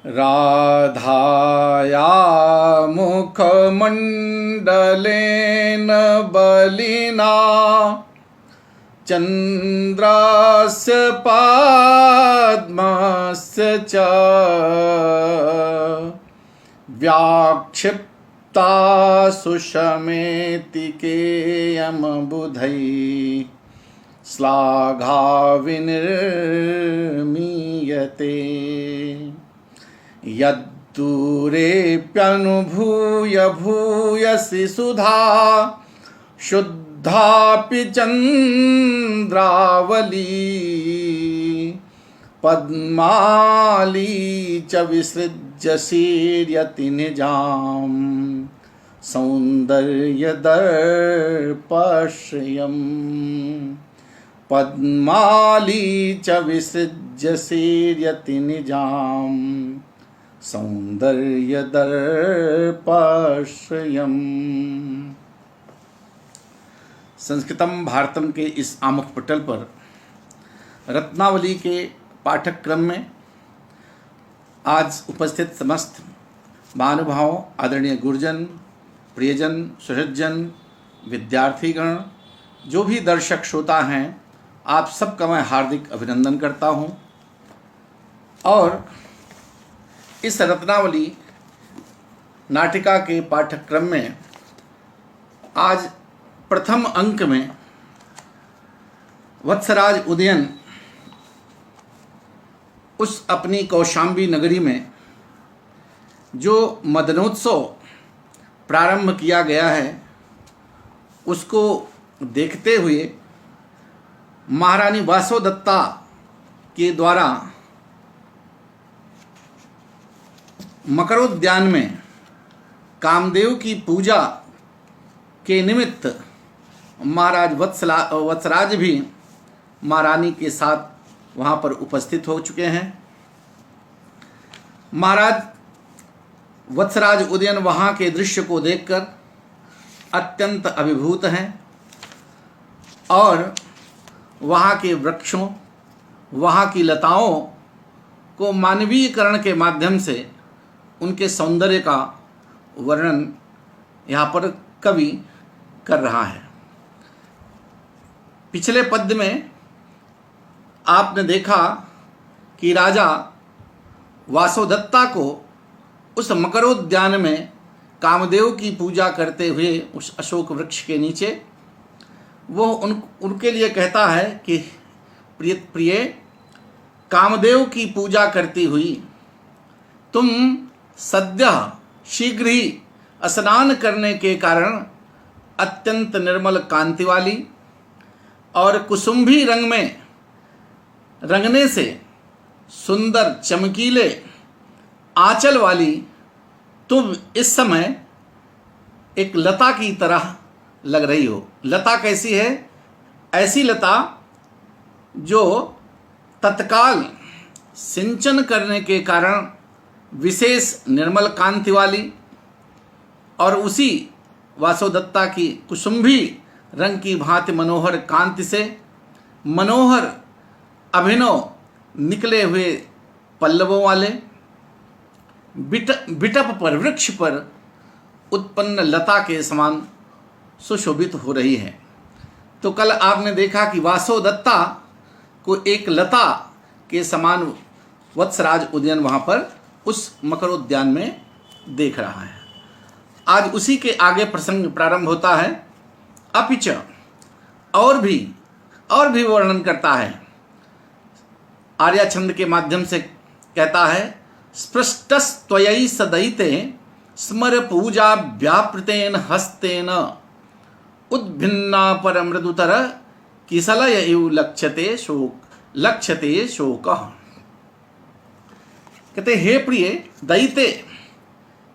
राधाया मुखमण्डलेन बलिना चन्द्रस्य पद्मस्य च व्याक्षिप्ता सुशमेति केयमबुधैः श्लाघा विनिर्मीयते। यद्दूरेऽप्यनुभूय भूयसि सुधा शुद्धापि चन्द्रावली पद्माली च विसृज्यसीर्यति निजां सौन्दर्यदर्पश्रियम् पद्माली च विसृज्यसीर्यति निजां सौन्दर्यदर्पश्रियम्। संस्कृतम भारतम के इस आमुख पटल पर रत्नावली के पाठ्यक्रम में आज उपस्थित समस्त महानुभावों, आदरणीय गुरुजन, प्रियजन, सुहृदजन, विद्यार्थीगण, जो भी दर्शक श्रोता हैं, आप सबका मैं हार्दिक अभिनंदन करता हूं। और इस रत्नावली नाटिका के पाठ्यक्रम में आज प्रथम अंक में वत्सराज उदयन उस अपनी कौशाम्बी नगरी में जो मदनोत्सव प्रारंभ किया गया है, उसको देखते हुए महारानी वासोदत्ता के द्वारा मकरोद्यान में कामदेव की पूजा के निमित्त महाराज वत्सराज भी महारानी के साथ वहाँ पर उपस्थित हो चुके हैं। महाराज वत्सराज उदयन वहाँ के दृश्य को देखकर अत्यंत अभिभूत हैं और वहाँ के वृक्षों, वहाँ की लताओं को मानवीयकरण के माध्यम से उनके सौंदर्य का वर्णन यहाँ पर कवि कर रहा है। पिछले पद्य में आपने देखा कि राजा वासोदत्ता को उस मकरोद्यान में कामदेव की पूजा करते हुए उस अशोक वृक्ष के नीचे वो उनके लिए कहता है कि प्रिय कामदेव की पूजा करती हुई तुम सद्य शीघ्र ही स्नान करने के कारण अत्यंत निर्मल कांति वाली और कुसुम्भी रंग में रंगने से सुंदर चमकीले आंचल वाली तुम इस समय एक लता की तरह लग रही हो। लता कैसी है? ऐसी लता जो तत्काल सिंचन करने के कारण विशेष निर्मल कांति वाली और उसी वासोदत्ता की कुसुम्भी रंग की भांति मनोहर कांति से मनोहर अभिनव निकले हुए पल्लवों वाले बिटप पर वृक्ष पर उत्पन्न लता के समान सुशोभित हो रही है। तो कल आपने देखा कि वासोदत्ता को एक लता के समान वत्सराज उदयन वहाँ पर उस मकरोद्यान में देख रहा है। आज उसी के आगे प्रसंग प्रारंभ होता है। अपिच और भी वर्णन करता है, आर्या छंद के माध्यम से कहता है, स्पृष्टस्त्वयि सदयिते स्मर पूजा व्यापृतेन हस्तेन उद्भिन्ना पर मृदुतर किसलय इव लक्ष्यते शोक। कहते हे प्रिय दैते,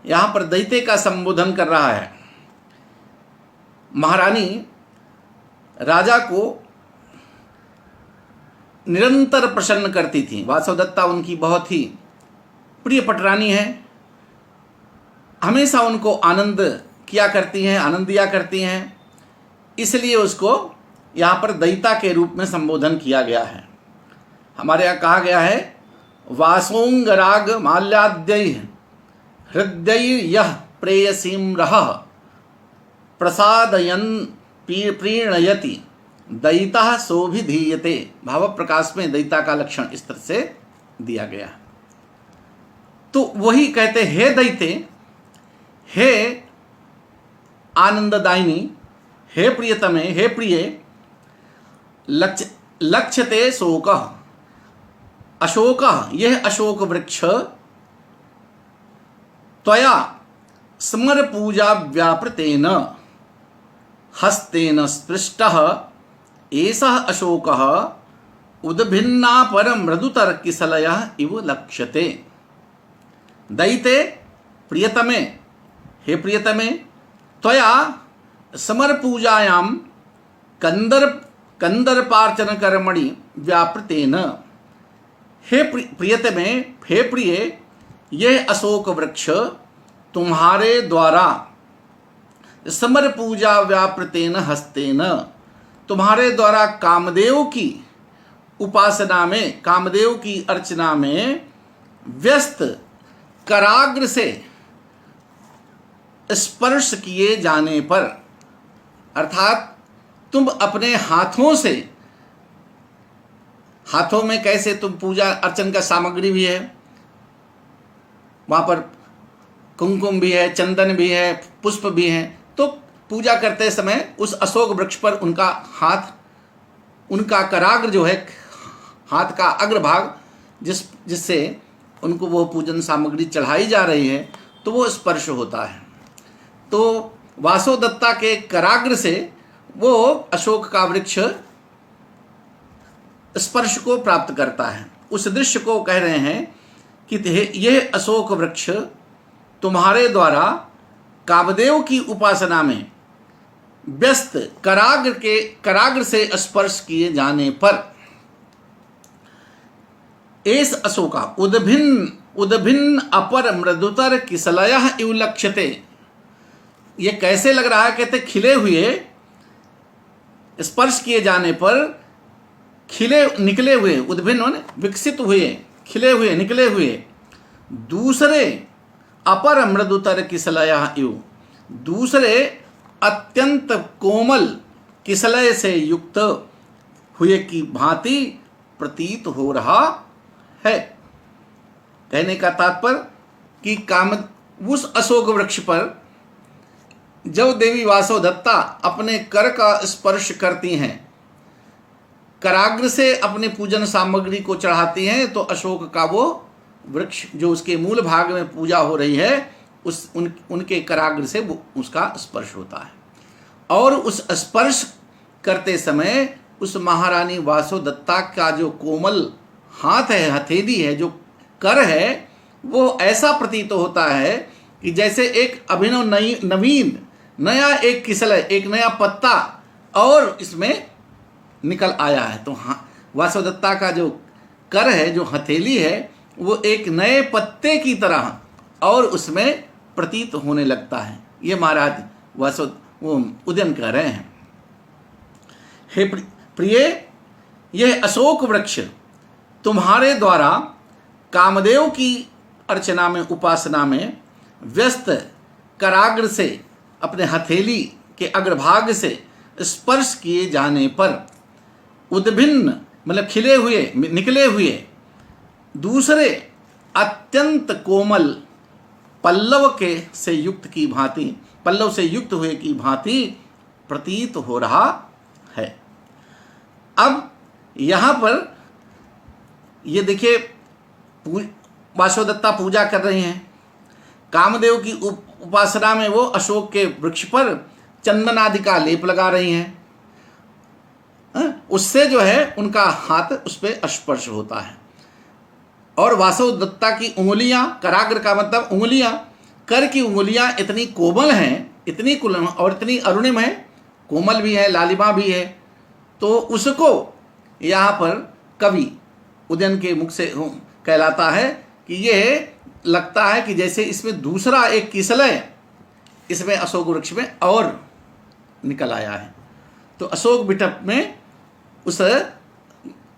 यहाँ पर दैते का संबोधन कर रहा है। महारानी राजा को निरंतर प्रसन्न करती थी। वासोदत्ता उनकी बहुत ही प्रिय पटरानी है, हमेशा उनको आनंद किया करती हैं, आनंद दिया करती हैं, इसलिए उसको यहाँ पर दैता के रूप में संबोधन किया गया है। हमारे यहाँ कहा गया है वासोंगराग माल्याद्यैः हृदयैर्यः प्रेयसीं रहः प्रसादयन् प्रीणयति दयिता सोभिधीयते। भाव प्रकाश में दयिता का लक्षण इस तरह से दिया गया। तो वही कहते, हे दयिते, हे आनंददायिनी, हे प्रियतमे, हे प्रिय, लक्ष्यते शोकः, अशोकः, यह अशोक वृक्ष त्वया स्मर पूजा व्यापृतेन हस्तेन स्पृष्टः एषः अशोकः उद्भिन्ना पर मृदुतर किसलयः इव लक्ष्यते। दयिते, प्रियतमे, हे प्रियतमे, त्वया समर पूजायां कंदर्पार्चन कर्मणि व्यापृतेन, हे प्रियतमे, हे प्रिय, यह अशोक वृक्ष तुम्हारे द्वारा समर पूजा व्यापृतेन हस्तेन, तुम्हारे द्वारा कामदेव की उपासना में, कामदेव की अर्चना में व्यस्त कराग्र से स्पर्श किए जाने पर, अर्थात तुम अपने हाथों से, हाथों में कैसे, तुम पूजा अर्चन का सामग्री भी है, वहाँ पर कुमकुम भी है, चंदन भी है, पुष्प भी है, तो पूजा करते समय उस अशोक वृक्ष पर उनका हाथ, उनका कराग्र जो है, हाथ का अग्रभाग, जिससे उनको वो पूजन सामग्री चढ़ाई जा रही है, तो वो स्पर्श होता है। तो वासोदत्ता के कराग्र से वो अशोक का वृक्ष स्पर्श को प्राप्त करता है। उस दृश्य को कह रहे हैं कि यह अशोक वृक्ष तुम्हारे द्वारा कामदेव की उपासना में व्यस्त कराग्र से स्पर्श किए जाने पर, एस अशोका उद्भिन्न अपर मृदुतर किसलयः इव लक्ष्यते। ये कैसे लग रहा है, कहते खिले हुए, स्पर्श किए जाने पर खिले निकले हुए, उद्भिन्न विकसित हुए, खिले हुए, निकले हुए दूसरे अपर मृदुतर किसलयः इव, दूसरे अत्यंत कोमल किसलय से युक्त हुए की भांति प्रतीत हो रहा है। कहने का तात्पर्य कि उस अशोक वृक्ष पर जब देवी वासोदत्ता अपने कर का स्पर्श करती हैं, कराग्र से अपने पूजन सामग्री को चढ़ाती हैं, तो अशोक का वो वृक्ष जो उसके मूल भाग में पूजा हो रही है, उनके कराग्र से उसका स्पर्श होता है। और उस स्पर्श करते समय उस महारानी वासोदत्ता का जो कोमल हाथ है, हथेली है, जो कर है, वो ऐसा प्रतीत होता है कि जैसे एक अभिनव नवीन नया एक किसलय, एक नया पत्ता और इसमें निकल आया है। तो हाँ, वासोदत्ता का जो कर है, जो हथेली है, वो एक नए पत्ते की तरह और उसमें प्रतीत होने लगता है। ये महाराज वो उदयन कह रहे हैं। हे प्रिय, यह अशोक वृक्ष तुम्हारे द्वारा कामदेव की अर्चना में, उपासना में व्यस्त कराग्र से, अपने हथेली के अग्रभाग से स्पर्श किए जाने पर उद्भिन्न मतलब खिले हुए, निकले हुए दूसरे अत्यंत कोमल पल्लव के से युक्त की भांति, पल्लव से युक्त हुए की भांति प्रतीत हो रहा है। अब यहाँ पर ये देखिए, वासोदत्ता पूजा कर रही हैं, कामदेव की उपासना में वो अशोक के वृक्ष पर चंदन आदि का लेप लगा रही हैं, उससे जो है उनका हाथ उस पर स्पर्श होता है। और वासोदत्ता की उंगलियां, कराग्र का मतलब उंगलियां, कर की उंगलियां इतनी कोमल हैं, इतनी कुल और इतनी अरुणिम है, कोमल भी है, लालिमा भी है। तो उसको यहाँ पर कवि उदयन के मुख से कहलाता है कि यह लगता है कि जैसे इसमें दूसरा एक किसलय इसमें अशोक वृक्ष में और निकल आया है। तो अशोक बिटप में उस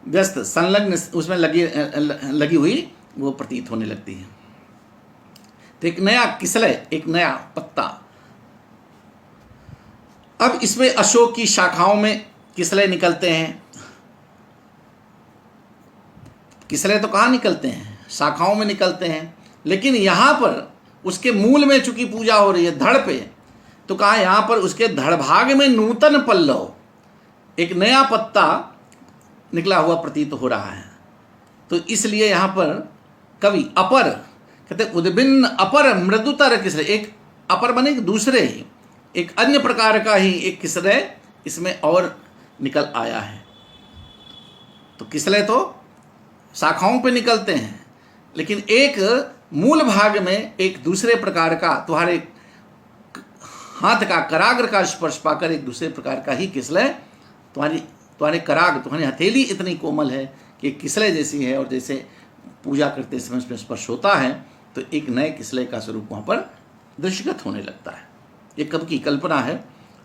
व्यस्त संलग्न उसमें लगी हुई वो प्रतीत होने लगती है। तो एक नया किसलय, एक नया पत्ता। अब इसमें अशोक की शाखाओं में किसलय निकलते हैं। किसलय तो कहाँ निकलते हैं, शाखाओं में निकलते हैं, लेकिन यहाँ पर उसके मूल में चूंकि पूजा हो रही है धड़ पे, तो कहा यहाँ पर उसके धड़ भाग में नूतन पल्लव, एक नया पत्ता निकला हुआ प्रतीत हो रहा है। तो इसलिए यहाँ पर कवि अपर कहते उद्भिन्न अपर मृदुतर किसलय, एक अपर बने दूसरे ही, एक अन्य प्रकार का ही एक किसलय इसमें और निकल आया है। तो किसलय तो शाखाओं पे निकलते हैं, लेकिन एक मूल भाग में एक दूसरे प्रकार का, तुम्हारे हाथ का कराग्र का स्पर्श पाकर एक दूसरे प्रकार का ही किसलय, तुम्हारे कराग्र, तुम्हारी हथेली इतनी कोमल है कि किसलय जैसी है, और जैसे पूजा करते समय उसमें स्पर्श होता है तो एक नए किसलय का स्वरूप वहाँ पर दृश्यगत होने लगता है। ये कवि की कल्पना है।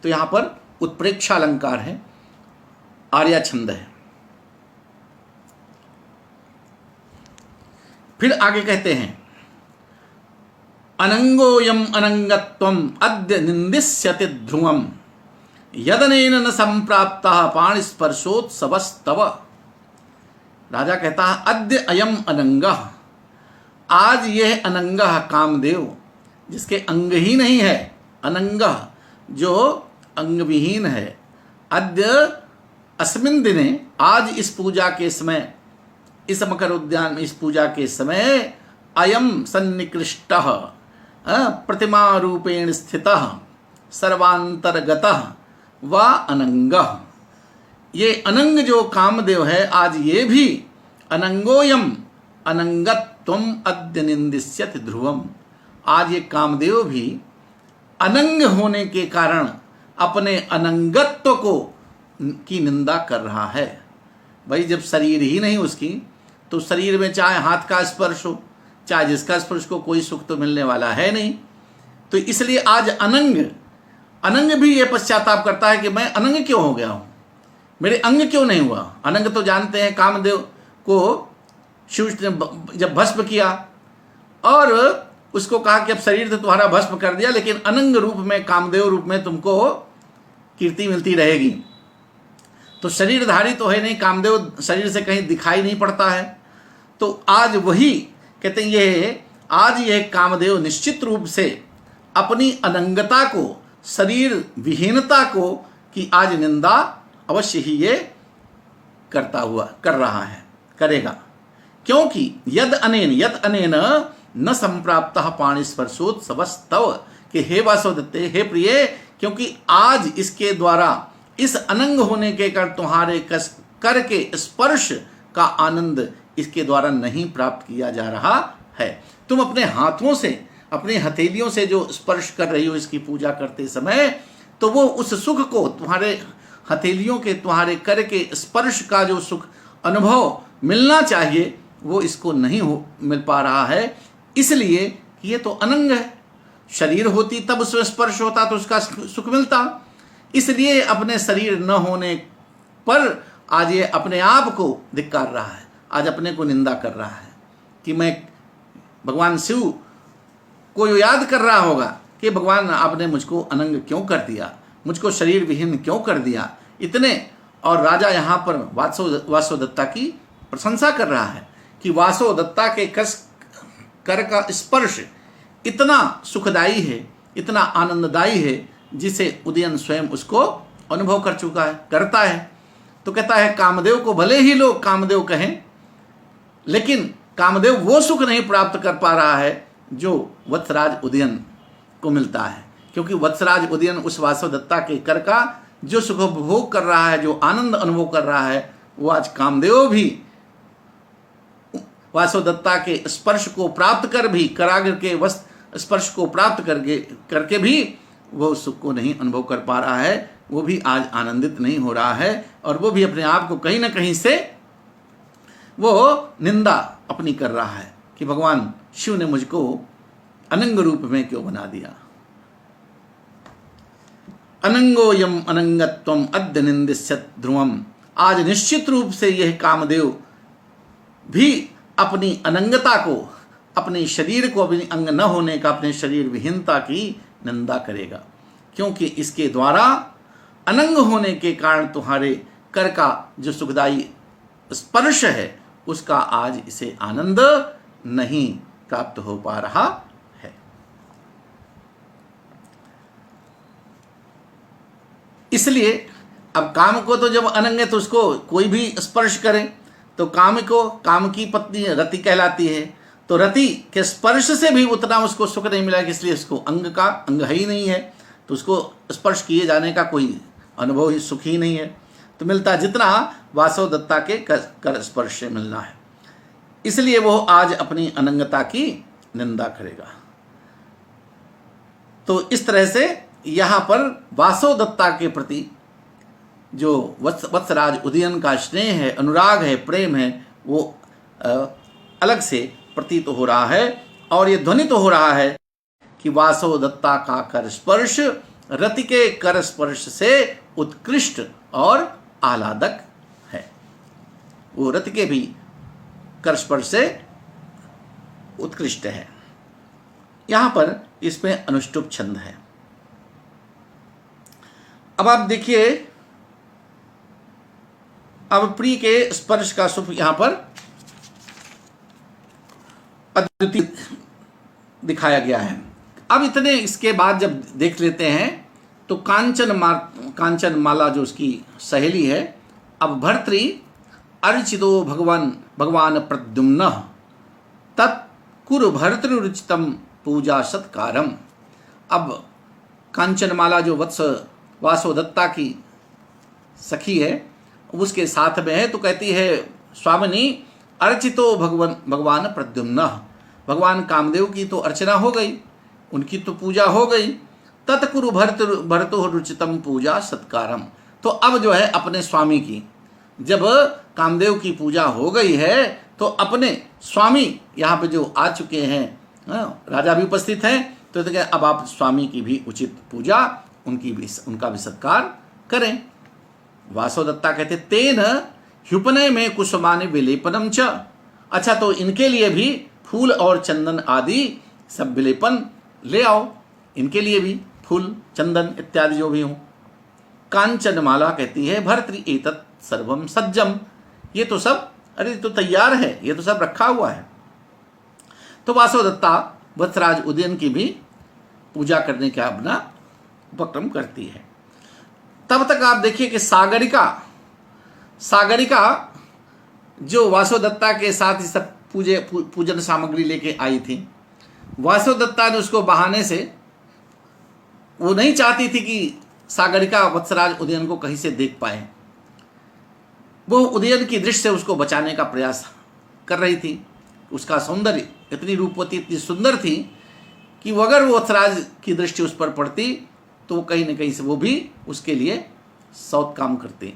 तो यहाँ पर उत्प्रेक्षा अलंकार है, आर्या छंद है। फिर आगे कहते हैं अनंगोयम अनंगत्वम अद्य निंदिष्यति ध्रुवम यदनेन न संप्राप्तः पाणिस्पर्शोत्सवस्तव। राजा कहता है अद्य अयम अनंगः, आज यह अनंगः कामदेव जिसके अंग ही नहीं है, अनंगः जो अंग विहीन है, अद्य अस्मिन दिने, आज इस पूजा के समय, इस मकर उद्यान में इस पूजा के समय अयम सन्निकृष्टः प्रतिमा रूपेण स्थितः सर्वांतर्गतः व अनंगः। ये अनंग जो कामदेव है, आज ये भी अनंगोयम अनंगत्वम अद्य निंदिष्यति ध्रुवम, आज ये कामदेव भी अनंग होने के कारण अपने अनंगत्व को की निंदा कर रहा है। भाई जब शरीर ही नहीं उसकी, तो शरीर में चाहे हाथ का स्पर्श हो, चाहे जिसका स्पर्श को, कोई सुख तो मिलने वाला है नहीं। तो इसलिए आज अनंग भी ये पश्चाताप करता है कि मैं अनंग क्यों हो गया हूं, मेरे अंग क्यों नहीं हुआ। अनंग तो जानते हैं कामदेव को शिव ने जब भस्म किया और उसको कहा कि अब शरीर तो तुम्हारा भस्म कर दिया, लेकिन अनंग रूप में, कामदेव रूप में तुमको कीर्ति मिलती रहेगी। तो शरीरधारी तो है नहीं कामदेव, शरीर से कहीं दिखाई नहीं पड़ता है। तो आज वही कहते हैं ये, आज यह कामदेव निश्चित रूप से अपनी अनंगता को, शरीर विहीनता को की आज निंदा अवश्य ही ये कर रहा है, करेगा। क्योंकि यद अनेन न संप्राप्तः पाणिस्पर्शोत्सवस्तव, कि हे वासुदेव, हे प्रिय, क्योंकि आज इसके द्वारा, इस अनंग होने के कारण तुम्हारे कर के स्पर्श का आनंद इसके द्वारा नहीं प्राप्त किया जा रहा है। तुम अपने हाथों से, अपनी हथेलियों से जो स्पर्श कर रही हो इसकी पूजा करते समय, तो वो उस सुख को, तुम्हारे हथेलियों के, तुम्हारे कर के स्पर्श का जो सुख अनुभव मिलना चाहिए, वो इसको नहीं मिल पा रहा है। इसलिए ये तो अनंग है। शरीर होती तब उसमें स्पर्श होता तो उसका सुख मिलता। इसलिए अपने शरीर न होने पर आज ये अपने आप को धिक्कार रहा है, आज अपने को निंदा कर रहा है कि मैं, भगवान शिव को याद कर रहा होगा कि भगवान आपने मुझको अनंग क्यों कर दिया, मुझको शरीर विहीन क्यों कर दिया इतने। और राजा यहाँ पर वासोदत्ता की प्रशंसा कर रहा है कि वासोदत्ता के कर का स्पर्श इतना सुखदायी है, इतना आनंददायी है, जिसे उदयन स्वयं उसको अनुभव कर चुका है, करता है। तो कहता है कामदेव को भले ही लोग कामदेव कहें, लेकिन कामदेव वो सुख नहीं प्राप्त कर पा रहा है जो वत्सराज उदयन को मिलता है। क्योंकि वत्सराज उदयन उस वासोदत्ता के कर का जो सुख उपभोग कर रहा है, जो आनंद अनुभव कर रहा है, वो आज कामदेव भी वासोदत्ता के स्पर्श को प्राप्त कर भी, कराग्र के स्पर्श को प्राप्त करके भी वो सुख को नहीं अनुभव कर पा रहा है। वो भी आज आनंदित नहीं हो रहा है, और वो भी अपने आप को कहीं ना कहीं से वो निंदा अपनी कर रहा है कि भगवान शिव ने मुझको अनंग रूप में क्यों बना दिया। अनंगोयम अनंगत्वम अद्य निंदिष्यत ध्रुवम, आज निश्चित रूप से यह कामदेव भी अपनी अनंगता को, अपने शरीर को, अपनी अंग न होने का, अपने शरीर विहीनता की निंदा करेगा, क्योंकि इसके द्वारा अनंग होने के कारण तुम्हारे कर का जो सुखदायी स्पर्श है उसका आज इसे आनंद नहीं प्राप्त हो पा रहा है। इसलिए अब काम को तो जब अनंग है तो उसको कोई भी स्पर्श करे तो काम को, काम की पत्नी रति कहलाती है, तो रति के स्पर्श से भी उतना उसको सुख नहीं मिला, इसलिए उसको अंग ही नहीं है, तो उसको स्पर्श किए जाने का कोई अनुभव ही, सुख ही नहीं है। तो मिलता जितना वासव दत्ता के कर स्पर्श से मिलना है, इसलिए वो आज अपनी अनंगता की निंदा करेगा। तो इस तरह से यहाँ पर वासव दत्ता के प्रति जो वत्सराज उदयन का स्नेह है, अनुराग है, प्रेम है, वो अलग से प्रतीत हो रहा है और ये ध्वनित हो रहा है कि वासव दत्ता का कर स्पर्श रति के कर स्पर्श से उत्कृष्ट और आह्लादक है। वो रति के भी कर स्पर्श से उत्कृष्ट है। यहां पर इसमें अनुष्टुप छंद है। अब आप देखिए, अब प्रिय के स्पर्श का सुख यहां पर अद्वितीय दिखाया गया है। अब इतने इसके बाद जब देख लेते हैं तो कांचन माला जो उसकी सहेली है, अब भर्तृ अर्चितो भगवान प्रद्युम्न तत्कुरु भर्तृरुचितम पूजा सत्कारम। अब कांचन माला जो वासव दत्ता की सखी है उसके साथ में है, तो कहती है स्वामिनी अर्चितो भगवान प्रद्युम्न, भगवान कामदेव की तो अर्चना हो गई, उनकी तो पूजा हो गई, तत्कुरु भर्तु रुचितम पूजा सत्कारम। तो अब जो है अपने स्वामी की, जब कामदेव की पूजा हो गई है तो अपने स्वामी यहाँ पे जो आ चुके हैं, राजा भी उपस्थित हैं, तो अब आप स्वामी की भी उचित पूजा, उनका भी सत्कार करें। वासव दत्ता कहते तेन ह्युपनय में कुसुमानि विलेपनम च। अच्छा, तो इनके लिए भी फूल और चंदन आदि सब विलेपन ले आओ, इनके लिए भी फूल चंदन इत्यादि जो भी हो। कांचन माला कहती है भर्तृ एतत् सर्वम सज्जम, ये तो सब, अरे तो तैयार है, ये तो सब रखा हुआ है। तो वासव दत्ता वत्सराज उदयन की भी पूजा करने का अपना उपक्रम करती है। तब तक आप देखिए कि सागरिका जो वासव दत्ता के साथ सब पूजन सामग्री लेके आई थी, वासव दत्ता ने उसको बहाने से, वो नहीं चाहती थी कि सागरिका वत्सराज उदयन को कहीं से देख पाए, वो उदयन की दृष्टि से उसको बचाने का प्रयास कर रही थी। उसका सौंदर्य, इतनी रूपवती, इतनी सुंदर थी कि वो अगर वो वत्सराज की दृष्टि उस पर पड़ती तो वो कहीं न कहीं से वो भी उसके लिए सौत काम करते।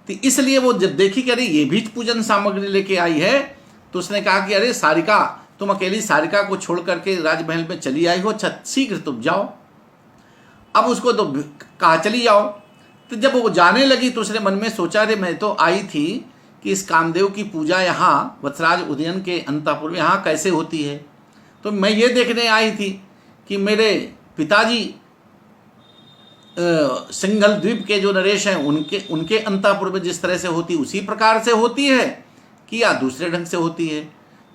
तो इसलिए वो जब देखी कि अरे ये भी पूजन सामग्री लेके आई है, तो उसने कहा कि अरे सारिका, तुम अकेली सारिका को छोड़ करके राजमहल में चली आई हो, अच्छा शीघ्र तुम जाओ। अब उसको तो कहा चली जाओ। तो जब वो जाने लगी तो उसने मन में सोचा, अरे मैं तो आई थी कि इस कामदेव की पूजा यहाँ वत्सराज उदयन के अंतःपुर में यहाँ कैसे होती है, तो मैं ये देखने आई थी कि मेरे पिताजी सिंघल द्वीप के जो नरेश हैं उनके अंतःपुर में जिस तरह से होती उसी प्रकार से होती है कि या दूसरे ढंग से होती है।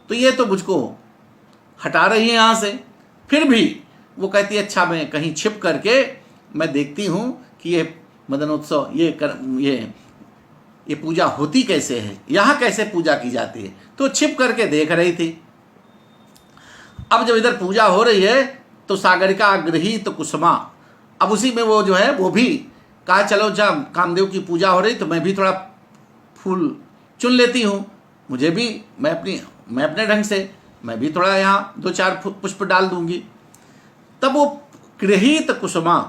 तो ये तो मुझको हटा रही है यहाँ से। फिर भी वो कहती है अच्छा मैं कहीं छिप करके मैं देखती हूँ कि ये मदनोत्सव, ये पूजा होती कैसे है, यहाँ कैसे पूजा की जाती है। तो छिप करके देख रही थी। अब जब इधर पूजा हो रही है तो सागरिका गृहीत कुसुमा, अब उसी में वो जो है वो भी कहा चलो जब कामदेव की पूजा हो रही तो मैं भी थोड़ा फूल चुन लेती हूँ, मुझे भी, मैं अपने ढंग से मैं भी थोड़ा यहाँ 2-4 पुष्प डाल दूंगी। तब वो गृहीत कुसुमा,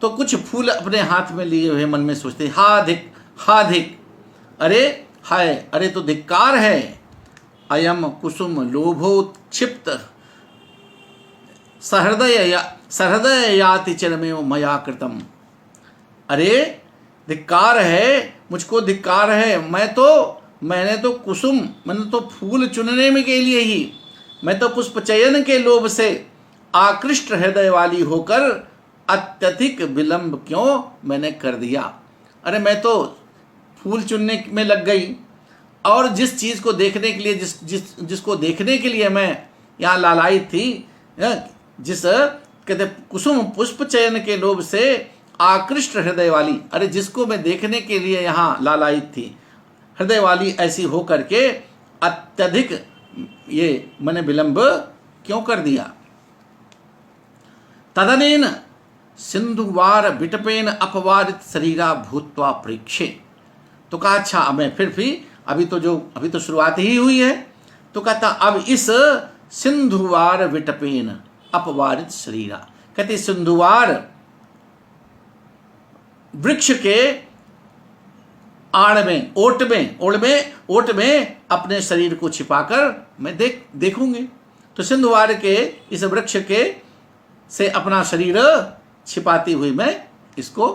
तो कुछ फूल अपने हाथ में लिए हुए मन में सोचते हा धिक, अरे हाय, अरे तो धिक्कार है, अयम कुसुम लोभोत्क्षिप्त सहृदय याति चरमेव मया कृतम। अरे धिक्कार है, मुझको धिक्कार है, मैं तो मैंने तो फूल चुनने में के लिए ही, मैं तो पुष्प चयन के लोभ से आकृष्ट हृदय वाली होकर अत्यधिक विलंब क्यों मैंने कर दिया। अरे मैं तो फूल चुनने में लग गई, और जिस चीज़ को देखने के लिए जिसको देखने के लिए मैं यहाँ लालायित थी, जिस कहते कुसुम पुष्प चयन के लोभ से आकृष्ट हृदय वाली, अरे जिसको मैं देखने के लिए यहाँ लालायित थी, हृदय वाली ऐसी हो करके अत्यधिक ये मैंने विलंब क्यों कर दिया। तदनेन सिंधुवार विटपेन अपवारित शरीरा भूत्वा प्रेक्षे। तो कहा अच्छा, मैं फिर भी अभी तो शुरुआत ही हुई है, तो कहता अब इस सिंधुवार विटपेन अपवारित शरीरा, कहते सिंधुवार वृक्ष के आड़ में ओट में अपने शरीर को छिपाकर मैं देखूंगी। तो सिंधुवार के इस वृक्ष के से अपना शरीर छिपाती हुई मैं इसको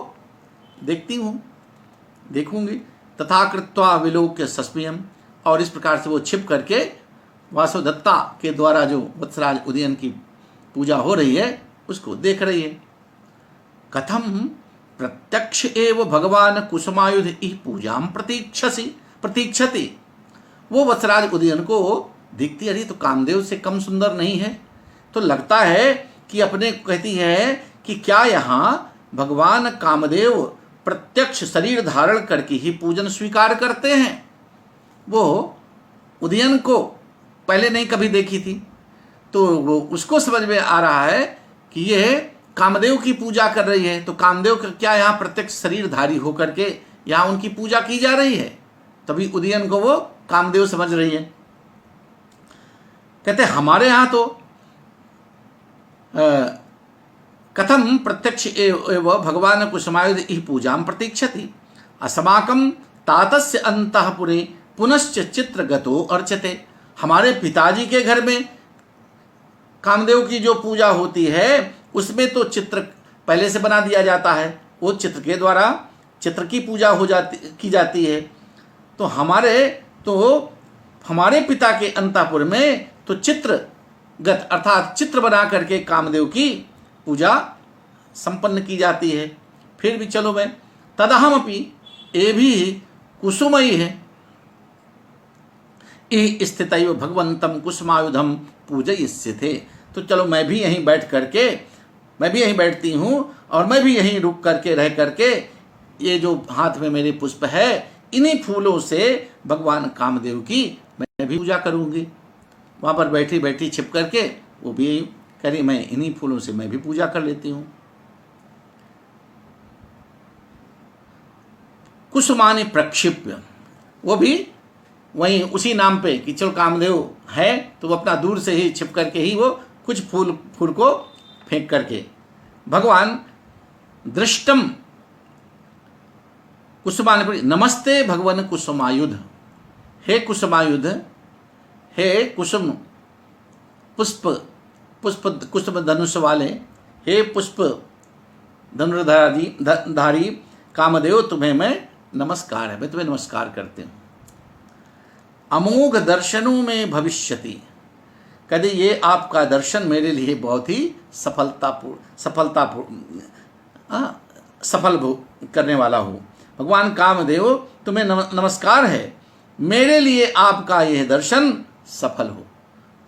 देखूंगी। तथा कृत्वा विलोक्य सस्मियम, और इस प्रकार से वो छिप करके वासुदत्ता के द्वारा जो वत्सराज उदयन की पूजा हो रही है उसको देख रही है। कथम प्रत्यक्ष एव भगवान कुसुमायुध इह पूजाम प्रतीक्षति। वो वत्सराज उदयन को दिखती, अरे तो कामदेव से कम सुंदर नहीं है, तो लगता है कि अपने कहती है कि क्या यहाँ भगवान कामदेव प्रत्यक्ष शरीर धारण करके ही पूजन स्वीकार करते हैं। वो उदयन को पहले नहीं कभी देखी थी, तो वो उसको समझ में आ रहा है कि ये कामदेव की पूजा कर रही है, तो कामदेव का क्या यहाँ प्रत्यक्ष शरीरधारी होकर के यहाँ उनकी पूजा की जा रही है, तभी उदयन को वो कामदेव समझ रही है। कहते हमारे यहाँ तो कथम प्रत्यक्ष एव भगवान कुसुमायुध इह पूजां प्रतीक्षति अस्माकं तातस्य अंतःपुरे पुनश्च चित्रगतो अर्चते। हमारे पिताजी के घर में कामदेव की जो पूजा होती है उसमें तो चित्र पहले से बना दिया जाता है, वो चित्र के द्वारा चित्र की पूजा की जाती है। तो हमारे पिता के अंतःपुर में तो चित्रगत अर्थात चित्र बना करके कामदेव की पूजा संपन्न की जाती है। फिर भी चलो मैं तदहमपि ये भी कुसुमयी है स्थितैव भगवंतम कुसुमायुधम पूजयिष्यते। तो चलो मैं भी यहीं बैठती हूँ और मैं भी यहीं रुक करके रह करके ये जो हाथ में मेरे पुष्प है इन्हीं फूलों से भगवान कामदेव की मैं भी पूजा करूँगी। वहाँ पर बैठी बैठी छिप करके वो भी करी, मैं इन्हीं फूलों से मैं भी पूजा कर लेती हूँ। कुसुमानि प्रक्षिप्य, वो भी वहीं उसी नाम पे कि चलो कामदेव है तो वो अपना दूर से ही छिप करके ही वो कुछ फूल को फेंक करके भगवान दृष्टम कुसुमानि नमस्ते भगवान कुसुमायुध, हे कुसुमायुध, हे कुसुम पुष्प धनुष वाले, हे पुष्प धनुर्धारी कामदेव, तुम्हें मैं नमस्कार है, मैं तुम्हें नमस्कार करते हूँ। अमोघ दर्शनों में भविष्यति, कभी ये आपका दर्शन मेरे लिए बहुत ही सफल करने वाला हो। भगवान कामदेव तुम्हें नमस्कार है, मेरे लिए आपका यह दर्शन सफल हो।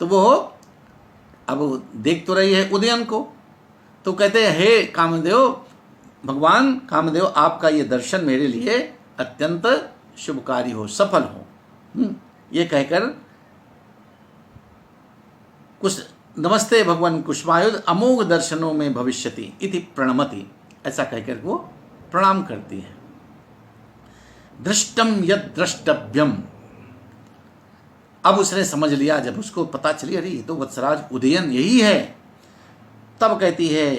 तो वो अब देख तो रही है उदयन को, तो कहते हैं हे कामदेव, भगवान कामदेव आपका ये दर्शन मेरे लिए अत्यंत शुभकारी हो, सफल हो। ये कहकर कुछ नमस्ते भगवान कुसुमायुध अमोघ दर्शनों में भविष्यति इति प्रणमति, ऐसा कहकर वो प्रणाम करती है। दृष्टम यद द्रष्टव्यम, अब उसने समझ लिया, जब उसको पता चली अरे ये तो वत्सराज उदयन यही है, तब कहती है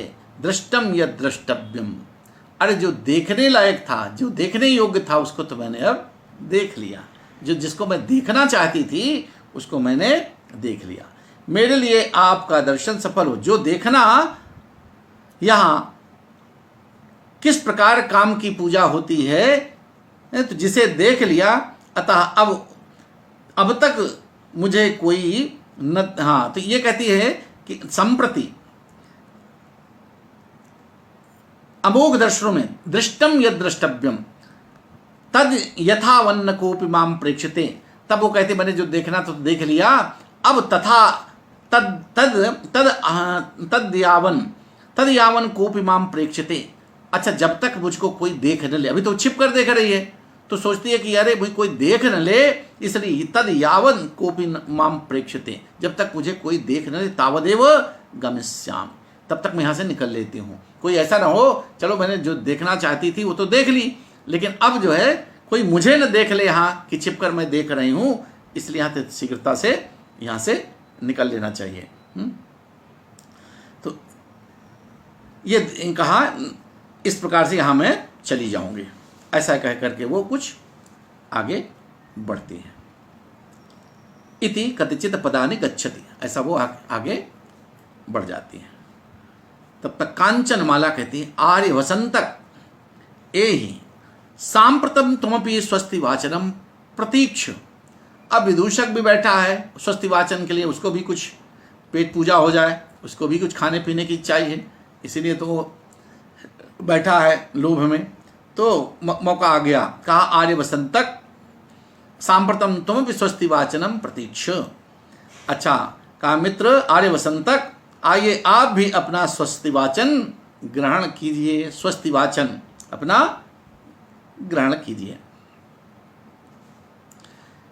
दृष्टम यद द्रष्टव्यम, अरे जो देखने लायक था, जो देखने योग्य था उसको तो मैंने अब देख लिया, जो जिसको मैं देखना चाहती थी उसको मैंने देख लिया। मेरे लिए आपका दर्शन सफल हो। जो देखना, यहाँ किस प्रकार काम की पूजा होती है, तो जिसे देख लिया अतः अब तक मुझे कोई न, हाँ, तो ये कहती है कि संप्रति अमोघ दर्शनों में दृष्टम यद द्रष्टव्यम तद यथा वन्न कोपि माम प्रेक्षते, तब वो कहते मैंने जो देखना तो देख लिया, अब तथा तद तद तद तद यावन कोपि माम प्रेक्षते। अच्छा, जब तक मुझको कोई देख न ले, अभी तो छिप कर देख रही है, तो सोचती है कि अरे भाई कोई देख न ले, इसलिए तद यावन कोपि माम प्रेक्षते, जब तक मुझे कोई देख न ले तावदेव गमिष्यामि, तब तक मैं यहाँ से निकल लेती हूँ। कोई ऐसा ना हो, चलो मैंने जो देखना चाहती थी वो तो देख ली, लेकिन अब जो है कोई मुझे न देख ले यहाँ कि छिपकर मैं देख रही हूँ, इसलिए यहाँ से शीघ्रता से यहाँ से निकल लेना चाहिए। तो ये कहा इस प्रकार से यहाँ मैं चली जाऊंगी, ऐसा कह करके वो कुछ आगे बढ़ती है। इति कतिचित पदानि गच्छति, ऐसा वो आगे बढ़ जाती है। तब तक कांचन माला कहती है आर्य वसंतक एहि सांप्रतम तुमपि स्वस्ति वाचनम प्रतीक्ष। अब विदूषक भी बैठा है स्वस्ति वाचन के लिए, उसको भी कुछ पेट पूजा हो जाए, उसको भी कुछ खाने पीने की इच्छा है, इसीलिए तो बैठा है लोभ में। तो मौका आ गया, कहा आर्य वसंतक सांप्रतम तुमपि स्वस्ति वाचनम प्रतीक्ष। अच्छा, कहा मित्र आर्य वसंतक, आइए आप भी अपना स्वस्ति वाचन ग्रहण कीजिए, स्वस्ति वाचन अपना ग्रहण कीजिए।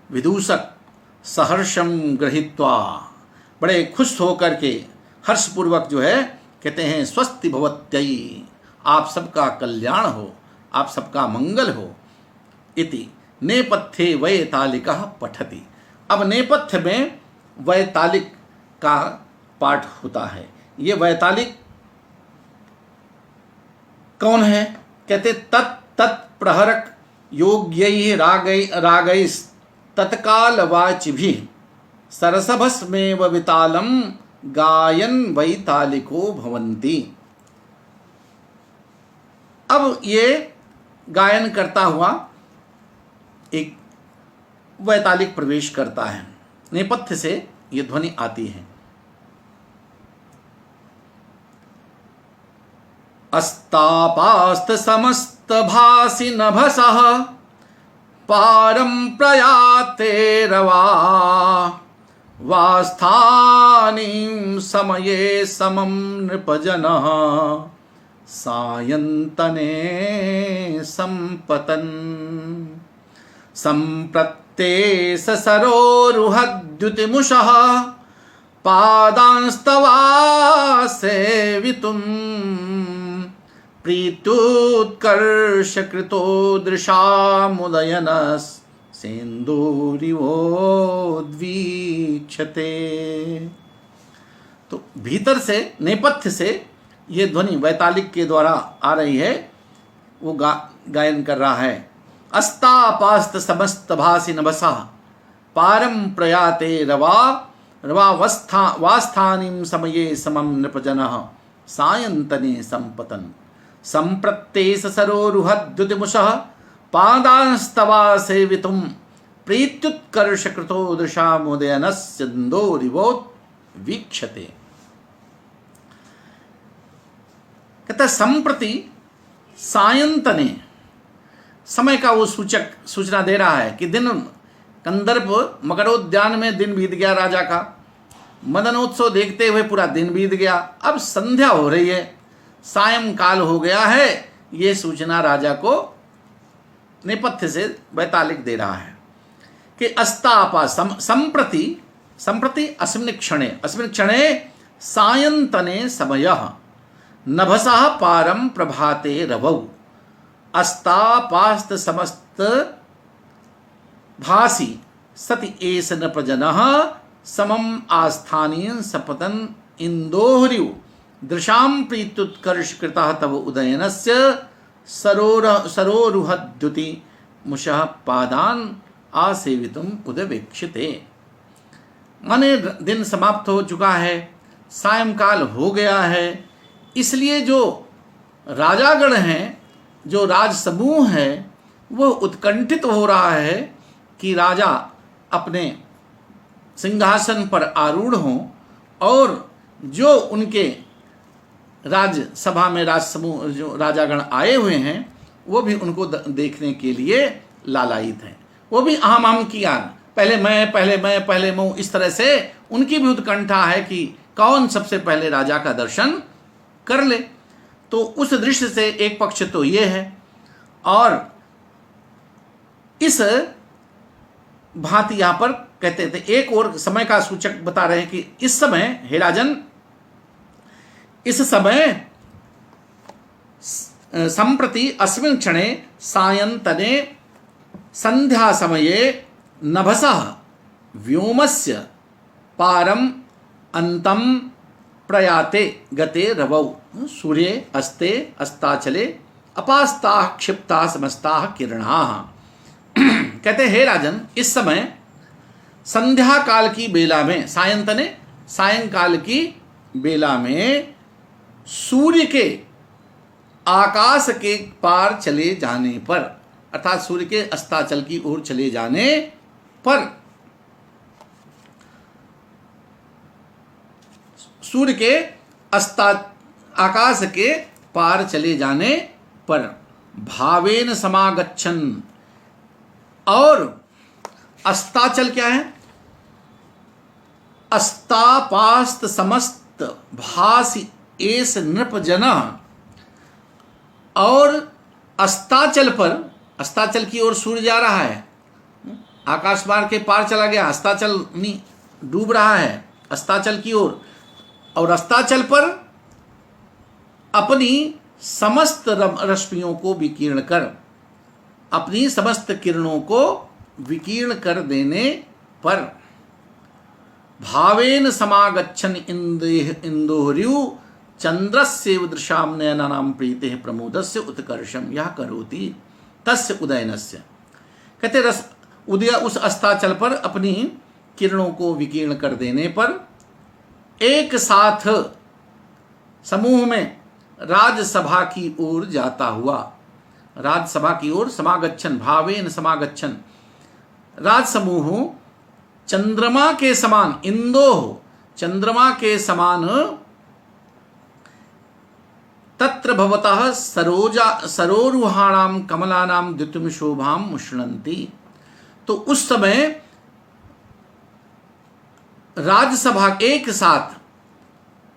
विदूषक सहर्षम गृहीत्वा, बड़े खुश होकर के हर्षपूर्वक जो है कहते हैं स्वस्ति भवत्यई, आप सबका कल्याण हो, आप सबका मंगल हो। इति नेपथ्ये वैतालिकः पठति। अब नेपथ्य में वैतालिक का पाठ होता है। ये वैतालिक कौन है? कहते तत् प्रहरक योग्यै रागैस् तत्काल वाचिभिः सरसभस्मेव वितालम गायन वैतालिको भवन्ति। अब ये गायन करता हुआ एक वैतालिक प्रवेश करता है, नेपथ्य से ये ध्वनि आती है। अस्तापास्त समस्त भासि नभसः पारं प्रयाते रवा वास्थानीं समये समं नृपजनः सायन्तने संपतन् संप्रत्ते सरोरुहद्युतिमुषः पादांस्तवा सेवितुं प्रीत्युत्कर्षकृतो दृशामुदयनस् सेन्दूरिवोद्वीक्षते। तो भीतर से नेपथ्य से ये ध्वनि वैतालिक के द्वारा आ रही है, वो गायन कर रहा है। अस्तापास्त समस्त भासि नभसा पारम प्रयाते रवा रवा वास्थानीं समये समं नृपजनः सायन्तने संपतन् संप्रत्ते सरोरुहद्युतिमुषः पादांस्तवा सेवितुं प्रीत्युत्कर्षकृतो दृशामुदयनस्यन्दोरिवोद्वीक्षते। कहता संप्रति सायंतने, समय का वो सूचना दे रहा है कि दिन कंदर्प मकरोद्यान में दिन बीत गया, राजा का मदनोत्सव देखते हुए पूरा दिन बीत गया, अब संध्या हो रही है, सायंकाल हो गया है, ये सूचना राजा को नेपथ्य से वैतालिक दे रहा है कि अस्तापा संप्रति अस्मिन् क्षणे सायंतने समयः नभसः पारं प्रभाते रवौ अस्तापास्त समस्त भासी सति एष नृपजनः समम आस्थानीय सपतन इंदोहरिउ दृशाम प्रीत्युत्कर्षकृतः तव उदयनस्य सरोरुहद्युति मुषः पादान आसेवितुम उदवेक्षिते। माने दिन समाप्त हो चुका है, सायंकाल हो गया है, इसलिए जो राजागण हैं, जो राज समूह है, वो उत्कंठित हो रहा है कि राजा अपने सिंहासन पर आरूढ़ हों और जो उनके राज्यसभा में राजसमूह जो राजागण आए हुए हैं वो भी उनको देखने के लिए लालायित हैं। वो भी अहम अहम किया, पहले मैं पहले मैं, इस तरह से उनकी भी उत्कंठा है कि कौन सबसे पहले राजा का दर्शन कर ले। तो उस दृश्य से एक पक्ष तो ये है, और इस भांति यहां पर कहते थे एक और समय का सूचक बता रहे हैं कि इस समय हे राजन, इस समय संप्रति अस्मिन् क्षणे सायंतने संध्या समये नभसः व्योमस्य पारम अंतम प्रयाते गते रवौ सूर्ये अस्ते अस्ताचले अपास्ताः क्षिप्ताः समस्ताः किरणाः। कहते हे राजन, इस समय संध्या काल की बेला में, सायंतने सायंकाल की बेला में सूर्य के आकाश के पार चले जाने पर, अर्थात सूर्य के अस्ताचल की ओर चले जाने पर, सूर्य के आकाश के पार चले जाने पर भावेन समागच्छन, और अस्ताचल क्या है? अस्तापास्त समस्त भासी एस नृप जना, और अस्ताचल पर, अस्ताचल की ओर सूर्य जा रहा है, आकाश मार्ग के पार चला गया, अस्ताचल नहीं डूब रहा है अस्ताचल की ओर, और अस्ताचल पर अपनी समस्त रश्मियों को विकीर्ण कर, अपनी समस्त किरणों को विकीर्ण कर देने पर भावेन समागच्छन इंदोर्यु चंद्रस्य दृशाम नयनानाम प्रीते प्रमोदस्य उत्कर्षम यह करोति तस्य उदयनस्य। कहते उदय उस अस्ताचल पर अपनी किरणों को विकीर्ण कर देने पर एक साथ समूह में राजसभा की ओर जाता हुआ, राजसभा की ओर समागच्छन भावेन समागच्छन, राजसमूह चंद्रमा के समान, इंदो चंद्रमा के समान, तत्र भवतः सरोरुहाणाम कमलानाम द्युतिम शोभाम मुष्णन्ति। तो उस समय राजसभा एक साथ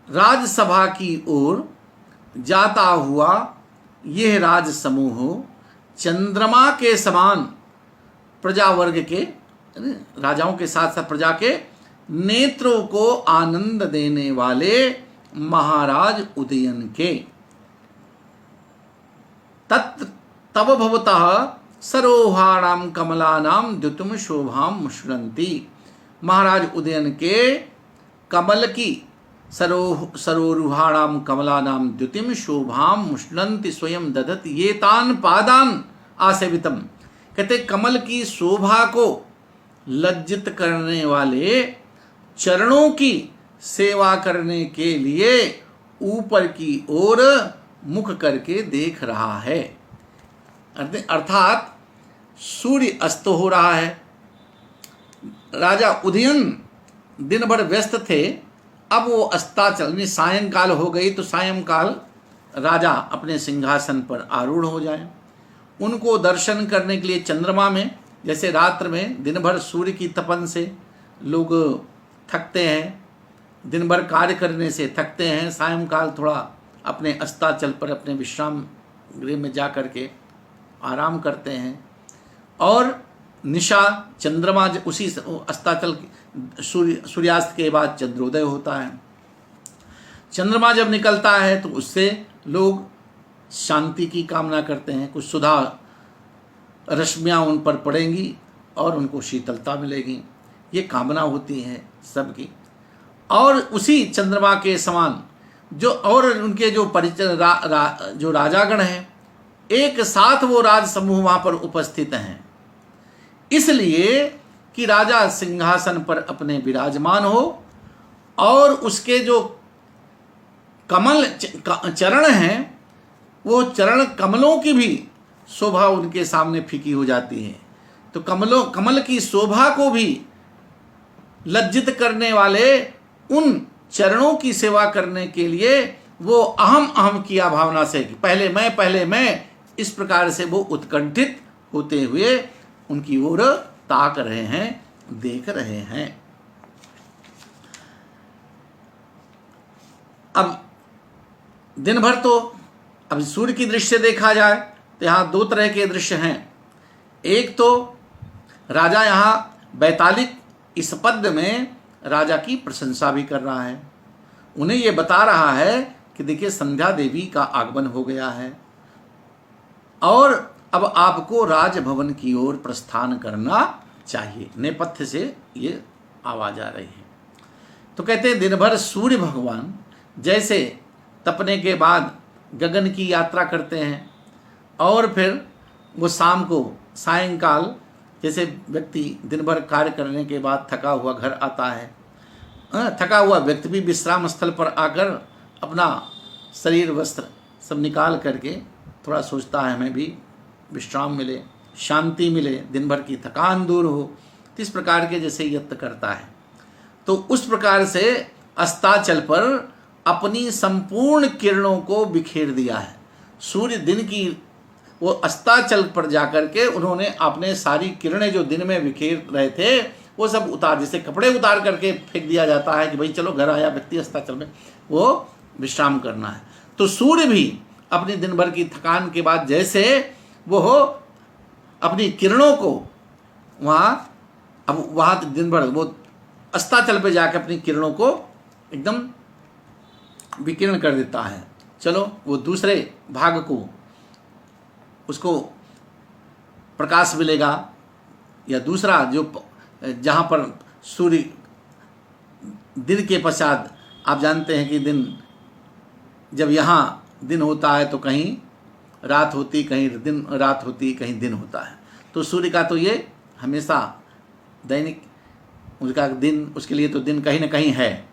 राजसभा की ओर जाता हुआ यह राज समूह चंद्रमा के समान प्रजा वर्ग के, राजाओं के साथ साथ प्रजा के नेत्रों को आनंद देने वाले महाराज उदयन के, तब भवतः सरोहाणाम कमलानाम द्युतिम शोभाम मुष्णन्ति। महाराज उदयन के कमल की सरोरुहाणाम कमलानाम द्युतिम शोभाम मुष्णन्ति स्वयं दधत ये तान पादान आसेवितम। कहते कमल की शोभा को लज्जित करने वाले चरणों की सेवा करने के लिए ऊपर की ओर मुख करके देख रहा है। अर्थात सूर्य अस्त हो रहा है। राजा उदयन दिन भर व्यस्त थे, अब वो अस्ताचल सायंकाल हो गई तो सायंकाल राजा अपने सिंहासन पर आरूढ़ हो जाए। उनको दर्शन करने के लिए चंद्रमा में, जैसे रात्र में दिन भर सूर्य की तपन से लोग थकते हैं, दिन भर कार्य करने से थकते हैं, सायंकाल थोड़ा अपने अस्ताचल पर अपने विश्राम गृह में जा कर के आराम करते हैं। और निशा चंद्रमा उसी अस्ताचल सूर्यास्त के बाद चंद्रोदय होता है। चंद्रमा जब निकलता है तो उससे लोग शांति की कामना करते हैं, कुछ सुधा रश्मियाँ उन पर पड़ेंगी और उनको शीतलता मिलेगी, ये कामना होती है सबकी। और उसी चंद्रमा के समान जो और उनके जो परिचय जो राजागण हैं एक साथ वो राज समूह वहाँ पर उपस्थित हैं, इसलिए कि राजा सिंहासन पर अपने विराजमान हो और उसके जो कमल चरण हैं वो चरण कमलों की भी शोभा उनके सामने फीकी हो जाती है। तो कमल की शोभा को भी लज्जित करने वाले उन चरणों की सेवा करने के लिए वो अहम अहम किया भावना से, कि पहले मैं, इस प्रकार से वो उत्कंठित होते हुए उनकी ओर ताक रहे हैं, देख रहे हैं। अब दिन भर तो अब सूर्य की दृश्य देखा जाए तो यहाँ दो तरह के दृश्य हैं। एक तो राजा यहाँ बैतालिक इस पद्य में राजा की प्रशंसा भी कर रहा है, उन्हें ये बता रहा है कि देखिए संध्या देवी का आगमन हो गया है और अब आपको राजभवन की ओर प्रस्थान करना चाहिए। नेपथ्य से ये आवाज आ रही है। तो कहते हैं दिन भर सूर्य भगवान जैसे तपने के बाद गगन की यात्रा करते हैं और फिर वो शाम को सायंकाल जैसे व्यक्ति दिन भर कार्य करने के बाद थका हुआ घर आता है, थका हुआ व्यक्ति भी विश्राम स्थल पर आकर अपना शरीर वस्त्र सब निकाल करके थोड़ा सोचता है हमें भी विश्राम मिले, शांति मिले, दिन भर की थकान दूर हो, तो इस प्रकार के जैसे यत्न करता है। तो उस प्रकार से अस्ताचल पर अपनी संपूर्ण किरणों को बिखेर दिया है। सूर्य दिन की वो अस्ताचल पर जाकर के उन्होंने अपने सारी किरणें जो दिन में बिखेर रहे थे वो सब उतार, जैसे कपड़े उतार करके फेंक दिया जाता है कि भाई चलो घर आया व्यक्ति अस्ताचल में, वो विश्राम करना है। तो सूर्य भी अपनी दिन भर की थकान के बाद जैसे वो हो अपनी किरणों को वहाँ दिन भर वो अस्ताचल पे जाकर अपनी किरणों को एकदम विकीर्ण कर देता है। चलो वो दूसरे भाग को उसको प्रकाश मिलेगा, या दूसरा जो जहाँ पर सूर्य दिन के पश्चात आप जानते हैं कि दिन जब यहाँ दिन होता है तो कहीं रात होती, कहीं दिन रात होती, कहीं दिन होता है। तो सूर्य का तो ये हमेशा दैनिक उसका दिन, उसके लिए तो दिन कहीं ना कहीं है।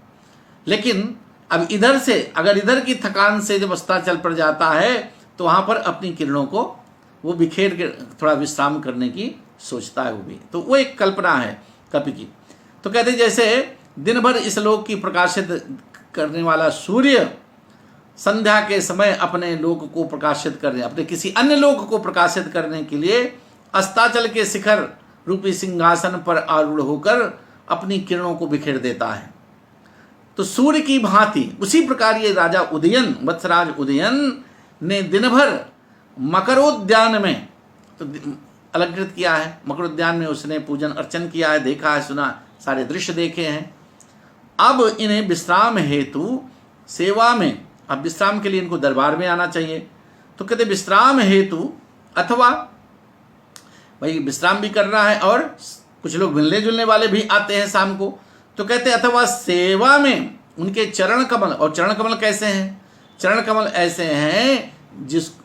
लेकिन अब इधर से अगर इधर की थकान से जब अस्ताचल पर जाता है तो वहाँ पर अपनी किरणों को वो बिखेर के थोड़ा विश्राम करने की सोचता है वो भी। तो वो एक कल्पना है कवि की। तो कहते हैं जैसे दिन भर इस लोक की प्रकाशित करने वाला सूर्य संध्या के समय अपने लोक को प्रकाशित करने, अपने किसी अन्य लोक को प्रकाशित करने के लिए अस्ताचल के शिखर रूपी सिंहासन पर आरूढ़ होकर अपनी किरणों को बिखेर देता है। तो सूर्य की भांति उसी प्रकार ये राजा उदयन, वत्सराज उदयन ने दिन भर मकरोद्यान में तो अलंकृत किया है। मकरोद्यान में उसने पूजन अर्चन किया है, देखा है, सुना, सारे दृश्य देखे हैं। अब इन्हें विश्राम हेतु सेवा में, अब विश्राम के लिए इनको दरबार में आना चाहिए। तो कहते विश्राम हेतु, अथवा भाई विश्राम भी करना है और कुछ लोग मिलने जुलने वाले भी आते हैं शाम को। तो कहते अथवा सेवा में उनके चरण कमल, और चरण कमल कैसे हैं? चरण कमल ऐसे हैं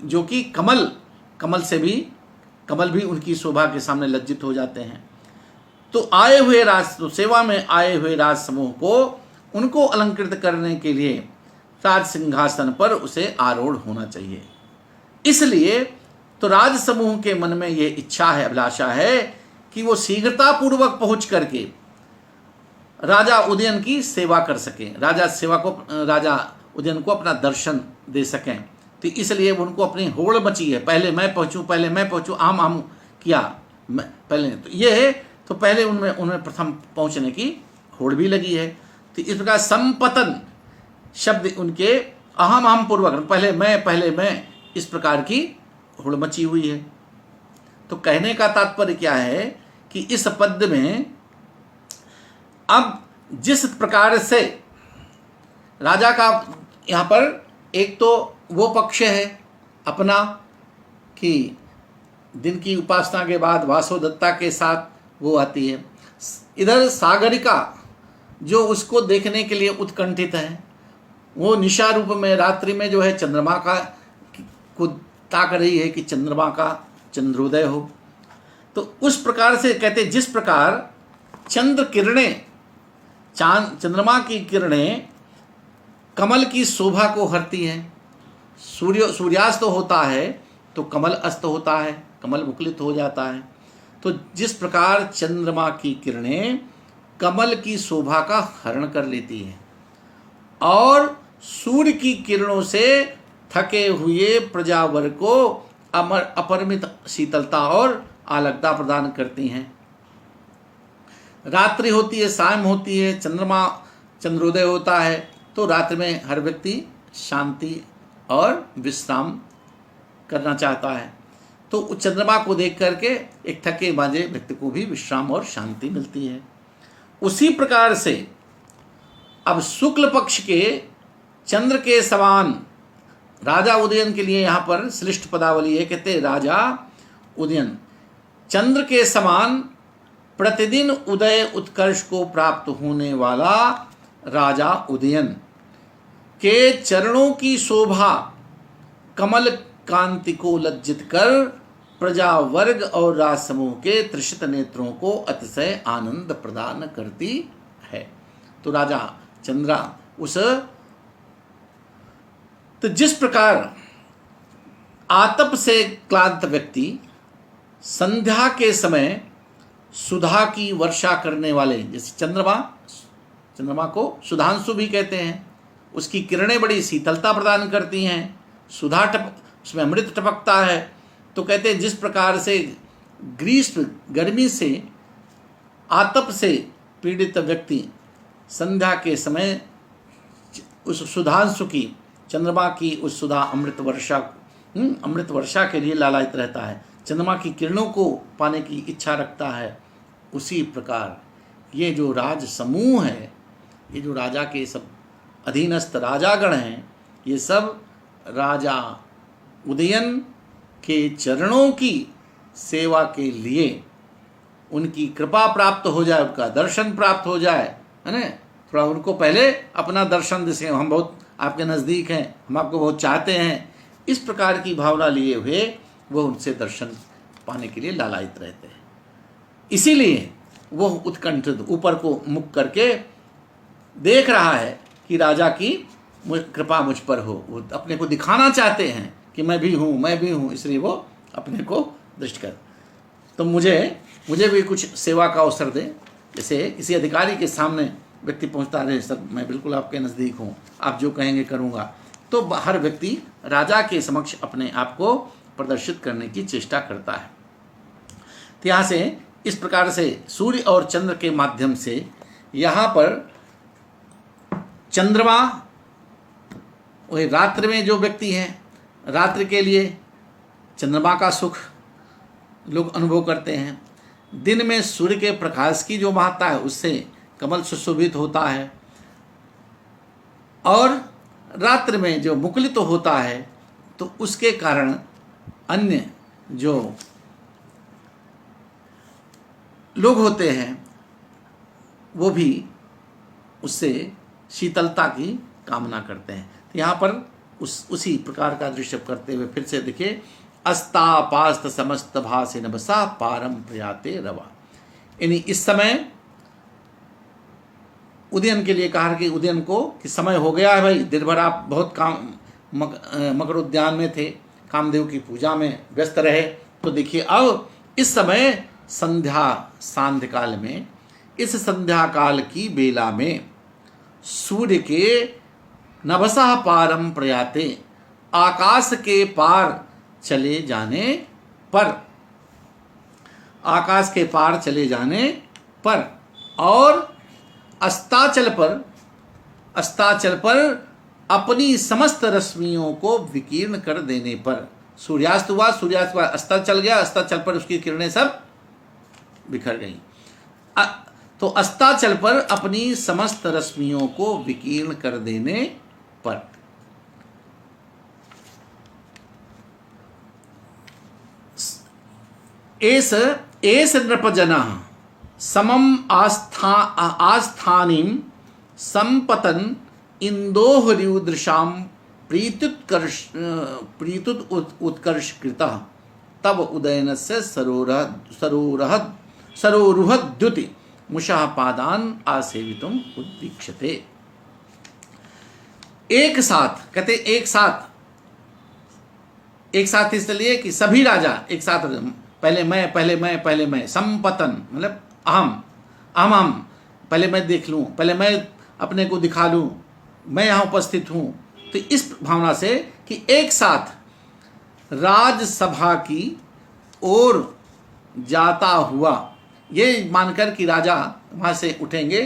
जो कि कमल से भी, कमल भी उनकी शोभा के सामने लज्जित हो जाते हैं। तो आए हुए तो सेवा में आए हुए राज समूह को उनको अलंकृत करने के लिए राज सिंहासन पर उसे आरूढ़ होना चाहिए। इसलिए तो राज समूह के मन में ये इच्छा है, अभिलाषा है कि वो शीघ्रता पूर्वक पहुंच करके राजा उदयन की सेवा कर सकें, राजा उदयन को अपना दर्शन दे सकें। तो इसलिए उनको अपनी होड़ मची है, पहले मैं पहुंचूं, आम किया पहले। तो ये है, तो पहले उनमें प्रथम पहुंचने की होड़ भी लगी है। तो इस प्रकार संपतन शब्द उनके अहम पूर्वक पहले मैं इस प्रकार की होड़ मची हुई है। तो कहने का तात्पर्य क्या है कि इस पद्य में अब जिस प्रकार से राजा का यहाँ पर एक तो वो पक्ष है अपना कि दिन की उपासना के बाद वासोदत्ता के साथ वो आती है, इधर सागरिका जो उसको देखने के लिए उत्कंठित है, वो निशा रूप में रात्रि में जो है चंद्रमा को ताक रही है कि चंद्रमा का चंद्रोदय हो। तो उस प्रकार से कहते जिस प्रकार चंद्रमा की किरणें कमल की शोभा को हरती हैं। सूर्यास्त होता है तो कमल अस्त होता है, कमल मुकुलित हो जाता है। तो जिस प्रकार चंद्रमा की किरणें कमल की शोभा का हरण कर लेती है और सूर्य की किरणों से थके हुए प्रजावर्ग को अपरिमित शीतलता और आलकता प्रदान करती हैं। रात्रि होती है, शाम होती है, चंद्रोदय होता है, तो रात्रि में हर व्यक्ति शांति और विश्राम करना चाहता है। तो चंद्रमा को देख करके एक थके बाजे व्यक्ति को भी विश्राम और शांति मिलती है। उसी प्रकार से अब शुक्ल पक्ष के चंद्र के समान राजा उदयन के लिए यहाँ पर श्लिष्ट पदावली है। कहते राजा उदयन चंद्र के समान प्रतिदिन उदय उत्कर्ष को प्राप्त होने वाला राजा उदयन के चरणों की शोभा कमल कांति को लज्जित कर प्रजा वर्ग और राज समूह के तृषित नेत्रों को अतिशय आनंद प्रदान करती है। तो राजा चंद्रा तो जिस प्रकार आतप से क्लांत व्यक्ति संध्या के समय सुधा की वर्षा करने वाले, जैसे चंद्रमा को सुधांशु भी कहते हैं, उसकी किरणें बड़ी शीतलता प्रदान करती हैं, सुधा उसमें अमृत टपकता है। तो कहते हैं जिस प्रकार से ग्रीष्म गर्मी से आतप से पीड़ित व्यक्ति संध्या के समय उस सुधांशु की, चंद्रमा की उस सुधा अमृत वर्षा के लिए लालायित रहता है, चंद्रमा की किरणों को पाने की इच्छा रखता है, उसी प्रकार ये जो राज समूह है, ये जो राजा के सब अधीनस्थ राजागण हैं, ये सब राजा उदयन के चरणों की सेवा के लिए, उनकी कृपा प्राप्त हो जाए, उनका दर्शन प्राप्त हो जाए, है ना, थोड़ा उनको पहले अपना दर्शन दिसे, हम बहुत आपके नज़दीक हैं, हम आपको बहुत चाहते हैं, इस प्रकार की भावना लिए हुए वो उनसे दर्शन पाने के लिए लालायित रहते हैं। इसीलिए वो उत्कंठित ऊपर को मुख करके देख रहा है कि राजा की कृपा मुझ पर हो, वो अपने को दिखाना चाहते हैं कि मैं भी हूँ, इसलिए वो अपने को दृष्ट कर। तो मुझे भी कुछ सेवा का अवसर दे, जैसे किसी अधिकारी के सामने व्यक्ति पहुंचता रहे, सर मैं बिल्कुल आपके नज़दीक हूँ, आप जो कहेंगे करूँगा। तो हर व्यक्ति राजा के समक्ष अपने आप को प्रदर्शित करने की चेष्टा करता है। तो यहाँ से इस प्रकार से सूर्य और चंद्र के माध्यम से यहाँ पर चंद्रमा, वही रात्रि में जो व्यक्ति हैं, रात्रि के लिए चंद्रमा का सुख लोग अनुभव करते हैं, दिन में सूर्य के प्रकाश की जो महत्ता है उससे कमल सुशोभित होता है, और रात्रि में जो मुकुलित तो होता है तो उसके कारण अन्य जो लोग होते हैं वो भी उससे शीतलता की कामना करते हैं। तो यहाँ पर उसी प्रकार का दृश्य करते हुए फिर से देखिए, अस्तापास्त समस्त भासे नभसा पारम प्रयाते रवा। यानी इस समय उदयन के लिए कहा कि उदयन को कि समय हो गया है भाई, दिन भर आप बहुत मकर उद्यान में थे, कामदेव की पूजा में व्यस्त रहे, तो देखिए अब इस समय सांध्य काल में, इस संध्या काल की बेला में सूर्य के नभसा पारम प्रयाते, आकाश के पार चले जाने पर, आकाश के पार चले जाने पर, और अस्ताचल पर अपनी समस्त रश्मियों को विकीर्ण कर देने पर, सूर्यास्त हुआ, अस्ताचल गया, अस्ताचल पर उसकी किरणें सब बिखर गईं। तो अस्ताचल पर अपनी समस्त रश्मियों को विकीर्ण कर देने पर, एस नृपजनः समम आस्थानीम संपतन इंदोहरिदृशाम प्रीतुत उत्कर्ष कृतः तब उदयन से सरोरुहद्युति मुषः पादान आसेवितुम उद्दीक्षते। एक साथ कहते, एक साथ इसलिए कि सभी राजा एक साथ पहले मैं, संपतन मतलब अहम, पहले मैं देख लूँ, पहले मैं अपने को दिखा लूँ, मैं यहाँ उपस्थित हूँ। तो इस भावना से कि एक साथ राजसभा की ओर जाता हुआ, ये मानकर कि राजा वहाँ से उठेंगे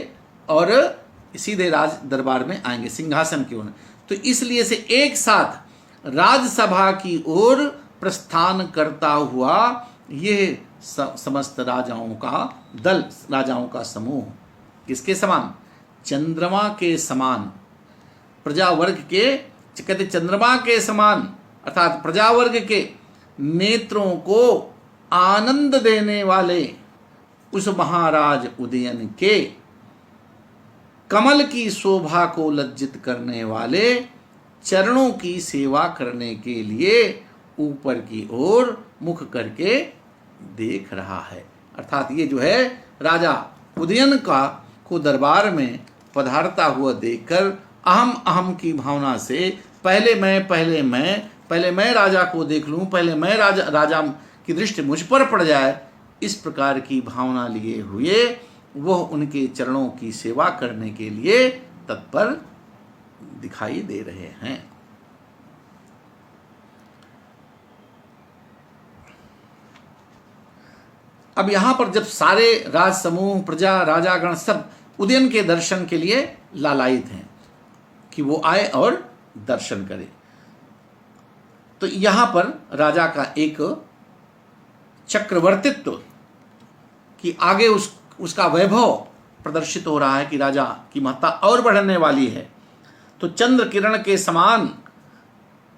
और सीधे राज दरबार में आएंगे सिंहासन की ओर। तो इसलिए से एक साथ राजसभा की ओर प्रस्थान करता हुआ ये समस्त राजाओं का दल, राजाओं का समूह किसके समान? चंद्रमा के समान, प्रजावर्ग के, कहते चंद्रमा के समान, अर्थात प्रजावर्ग के नेत्रों को आनंद देने वाले उस महाराज उदयन के कमल की शोभा को लज्जित करने वाले चरणों की सेवा करने के लिए ऊपर की ओर मुख करके देख रहा है। अर्थात ये जो है राजा उदयन को दरबार में पधारता हुआ देखकर अहम की भावना से पहले मैं राजा को देख लूं, पहले मैं राजा की दृष्टि मुझ पर पड़ जाए, इस प्रकार की भावना लिए हुए वह उनके चरणों की सेवा करने के लिए तत्पर दिखाई दे रहे हैं। अब यहां पर जब सारे राज समूह, प्रजा, राजागण सब उदयन के दर्शन के लिए लालायित हैं कि वो आए और दर्शन करे, तो यहां पर राजा का एक चक्रवर्तित्व कि आगे उसका वैभव प्रदर्शित हो रहा है कि राजा की महत्ता और बढ़ने वाली है। तो चंद्र किरण के समान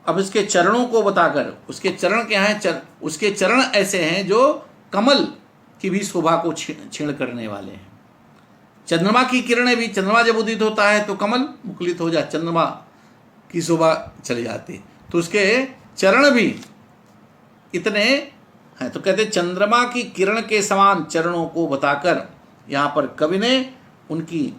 अब इसके चरणों को बताकर, उसके चरण क्या हैं? उसके चरण ऐसे हैं जो कमल की भी शोभा को छीण करने वाले हैं। चंद्रमा की किरणें भी, चंद्रमा जब उदित होता है तो कमल मुकुलित हो जाए, चंद्रमा की शोभा चली जाती, तो उसके चरण भी इतने हैं। तो कहते चंद्रमा की किरण के समान चरणों को बताकर यहाँ पर कवि ने उनकी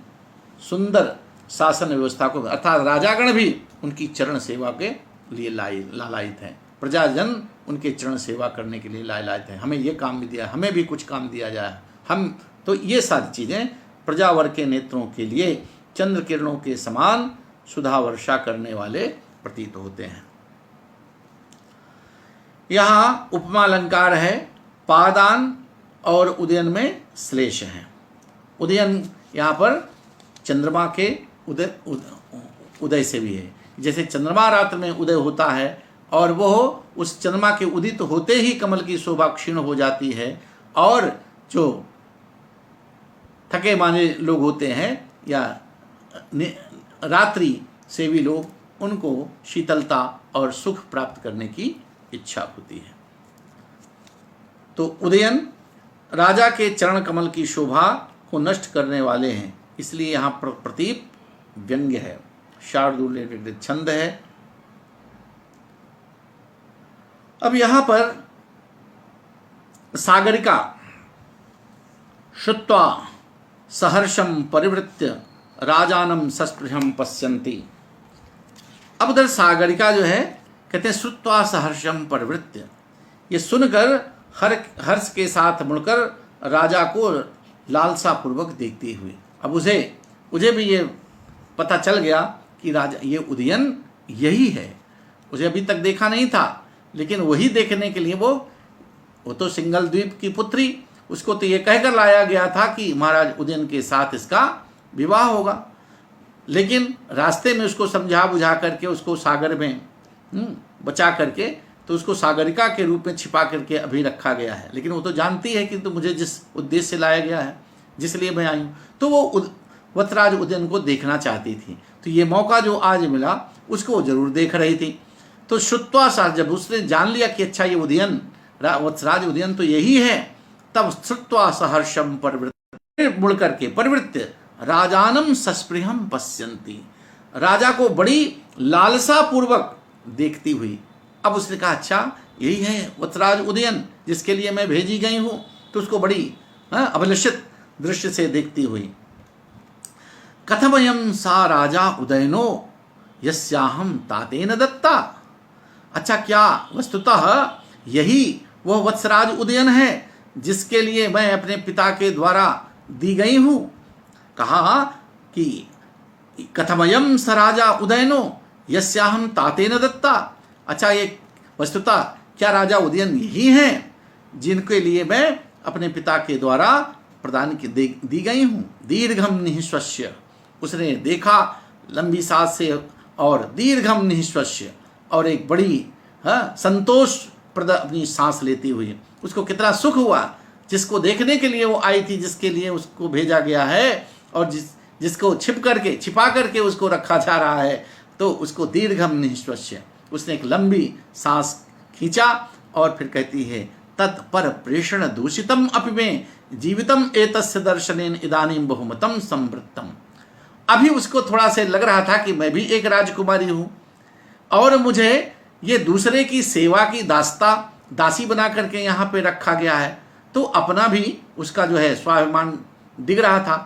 सुंदर शासन व्यवस्था को, अर्थात राजागण भी उनकी चरण सेवा के लिए लालायित हैं, प्रजाजन उनके चरण सेवा करने के लिए लालायित हैं। हमें ये काम भी दिया, हमें भी कुछ काम दिया जाए, हम तो ये सारी चीज़ें प्रजावर्ग के नेत्रों के लिए चंद्र किरणों के समान सुधा वर्षा करने वाले प्रतीत होते हैं। यहाँ उपमा अलंकार है, पादान और उदयन में श्लेष है। उदयन यहाँ पर चंद्रमा के उदय से भी है, जैसे चंद्रमा रात्र में उदय होता है और वह उस चंद्रमा के उदित होते ही कमल की शोभा क्षीण हो जाती है, और जो थके माने लोग होते हैं या रात्रि सेवी लोग, उनको शीतलता और सुख प्राप्त करने की इच्छा होती है। तो उदयन राजा के चरण कमल की शोभा को नष्ट करने वाले हैं, इसलिए यहाँ प्रतीप व्यंग्य है, शार्दूल छंद है। अब यहाँ पर सागरिका श्रुत्वा सहर्षम परिवृत्य राजानम सस्पृहम पश्यन्ति। अब उधर सागरिका जो है, कहते हैं श्रुत्वा सहर्षम परिवृत्य, ये सुनकर हर्ष के साथ मुड़कर राजा को लालसा पूर्वक देखती हुई। अब उसे भी ये पता चल गया कि राजा ये उदयन यही है, उसे अभी तक देखा नहीं था, लेकिन वही देखने के लिए वो तो सिंगल द्वीप की पुत्री, उसको तो ये कहकर लाया गया था कि महाराज उदयन के साथ इसका विवाह होगा, लेकिन रास्ते में उसको समझा बुझा करके उसको सागर में बचा करके तो उसको सागरिका के रूप में छिपा करके अभी रखा गया है। लेकिन वो तो जानती है कि तो मुझे जिस उद्देश्य से लाया गया है, जिस लिए मैं आई हूँ, तो वो वत्सराज उदयन को देखना चाहती थी। तो ये मौका जो आज मिला उसको वो जरूर देख रही थी। तो श्रुत्वा सा, जब उसने जान लिया कि अच्छा ये उदयन वत्सराज उदयन तो यही है, तब श्रुत्वा सहर्षम परिवृत्य, मुड़ करके परिवृत्य राजानम सस्पृहम पश्यन्ति, राजा को बड़ी लालसा पूर्वक देखती हुई। अब उसने कहा अच्छा यही है वत्सराज उदयन जिसके लिए मैं भेजी गई हूँ, तो उसको बड़ी अभिलषित दृश्य से देखती हुई। कथमयम सा राजा उदयनो यस्याहम तातेन दत्ता, अच्छा क्या वस्तुतः यही वह वत्सराज उदयन है जिसके लिए मैं अपने पिता के द्वारा दी गई हूँ। कहा कि कथमयम स राजा उदयनो यस्याहम तातेन दत्ता। अच्छा, ये वस्तुतः क्या राजा उदयन यही हैं जिनके लिए मैं अपने पिता के द्वारा प्रदान दी गई हूँ। दीर्घम निःश्वस्य, उसने देखा लंबी सांस से, और दीर्घम निःश्वस्य, और एक बड़ी संतोष प्रद अपनी सांस लेती हुई। उसको कितना सुख हुआ, जिसको देखने के लिए वो आई थी, जिसके लिए उसको भेजा गया है, और जिसको छिपा करके उसको रखा जा रहा है, तो उसको दीर्घम निःश्वस्य, उसने एक लंबी सांस खींचा और फिर कहती है तत्पर प्रेषण दूषितम अपि में जीवितम एतस्य दर्शनेन इदानीम बहुमतम संवृत्तम। अभी उसको थोड़ा से लग रहा था कि मैं भी एक राजकुमारी हूँ और मुझे ये दूसरे की सेवा की दासी बना करके यहाँ पे रखा गया है, तो अपना भी उसका जो है स्वाभिमान दिख रहा था।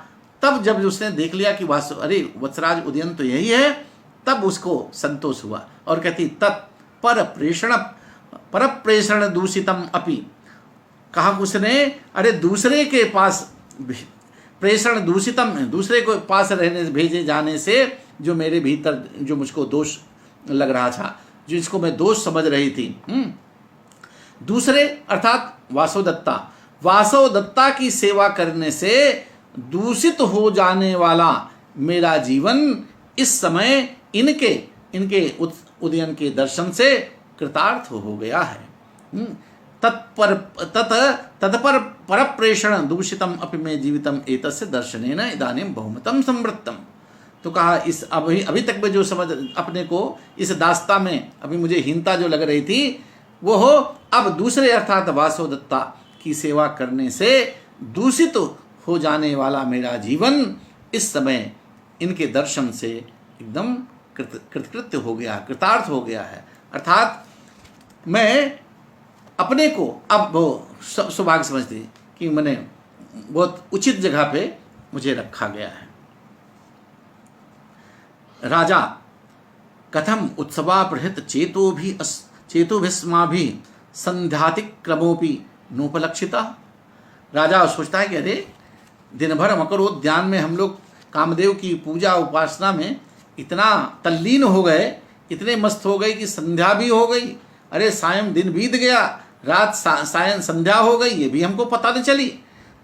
तब जब उसने देख लिया कि अरे वत्सराज उदयन तो यही है, तब उसको संतोष हुआ और कहती तत्पर प्रेषण दूषितम अपि। कहा उसने, अरे दूसरे के पास प्रेषण दूषितम, दूसरे को पास भेजे जाने से जो मेरे भीतर जो मुझको दोष लग रहा था, जिसको मैं दोष समझ रही थी, दूसरे अर्थात वासवदत्ता की सेवा करने से दूषित हो जाने वाला मेरा जीवन इस समय इनके उदयन के दर्शन से कृतार्थ हो गया है। तत्पर परप्रेषण दूषितम अपि में जीवितम एतस्य दर्शनेन इदानीम बहुमतम संवृत्तम। तो कहा इस अभी तक में जो समझ अपने को इस दास्ता में अभी मुझे हीनता जो लग रही थी, वो हो अब दूसरे अर्थात वासवदत्ता की सेवा करने से दूषित हो जाने वाला मेरा जीवन इस समय इनके दर्शन से एकदम कृतकृत्य हो गया, कृतार्थ हो गया है। अर्थात मैं अपने को अब सौभाग्य समझती कि मैंने बहुत उचित जगह पे मुझे रखा गया है। राजा कथम उत्सवापहृत चेतोभिस्माभि संध्यातिक्रमोपि नोपलक्षिता। राजा सोचता है कि अरे दिन भर मकरोद्यान में हम लोग कामदेव की पूजा उपासना में इतना तल्लीन हो गए, इतने मस्त हो गए कि संध्या भी हो गई। अरे सायं दिन बीत गया, रात सायं संध्या हो गई, ये भी हमको पता नहीं चली।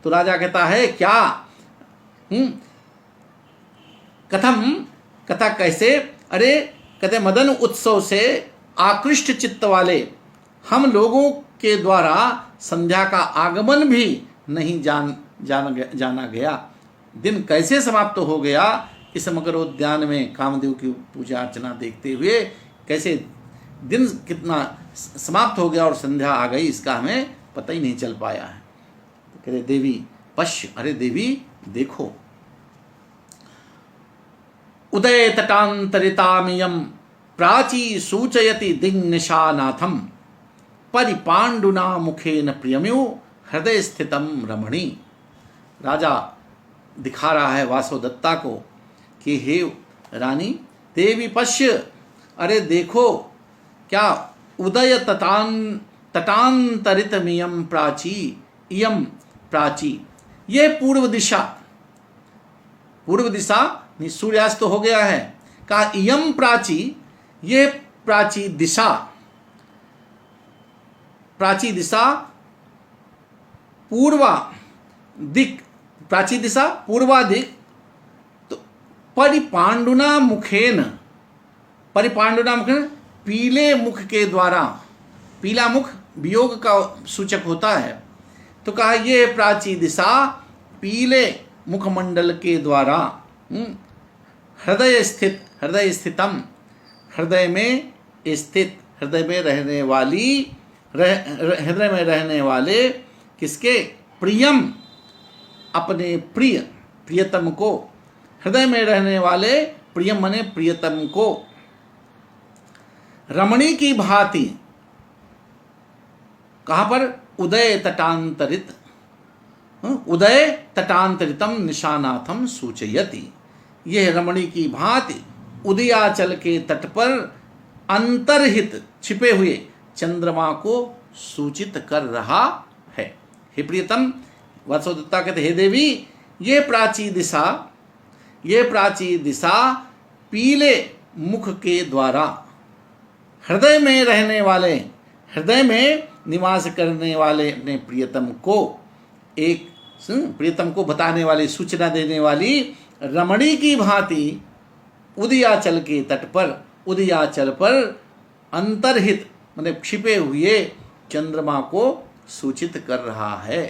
तो राजा कहता है क्या कथा कैसे? अरे कहते मदन उत्सव से आकृष्ट चित्त वाले हम लोगों के द्वारा संध्या का आगमन भी नहीं जाना गया। दिन कैसे समाप्त हो गया इस मकरोद्यान में कामदेव की पूजा अर्चना देखते हुए, कैसे दिन कितना समाप्त हो गया और संध्या आ गई, इसका हमें पता ही नहीं चल पाया है। तो कह रहे देवी पश्य, अरे देवी देखो, उदय तटांतरितामियम प्राची सूचयति दिग्निशानाथम परिपांडुना मुखेन प्रियम्यो हृदय स्थितम रमणी। राजा दिखा रहा है वासवदत्ता को कि हे रानी देवी पश्य, अरे देखो क्या उदय तटांतरितमियम प्राची, इयम प्राची, ये पूर्व दिशा सूर्यास्त हो गया है। कहा इयम प्राची, ये प्राची दिशा पूर्वा दिक, प्राची दिशा पूर्वा दिक। तो परिपांडुना मुखेन पीले मुख के द्वारा, पीला मुख वियोग का सूचक होता है। तो कहा ये प्राची दिशा पीले मुखमंडल के द्वारा हृदय स्थितम, हृदय में स्थित, हृदय में रहने वाले किसके? प्रियम, अपने प्रियतम को, हृदय में रहने वाले प्रियम माने प्रियतम को, रमणी की भांति। कहाँ पर? उदय तटांतरित, उदय तटांतरितम निशानाथम सूचयति। यह रमणी की भांति उदयाचल के तट पर अंतर्हित छिपे हुए चंद्रमा को सूचित कर रहा है। हे प्रियतम, वासोदत्ता कहते, हे देवी, ये प्राची दिशा पीले मुख के द्वारा हृदय में रहने वाले, हृदय में निवास करने वाले अपने प्रियतम को बताने वाली, सूचना देने वाली रमणी की भांति उदयाचल के तट पर, उदयाचल पर अंतर्हित मतलब छिपे हुए चंद्रमा को सूचित कर रहा है।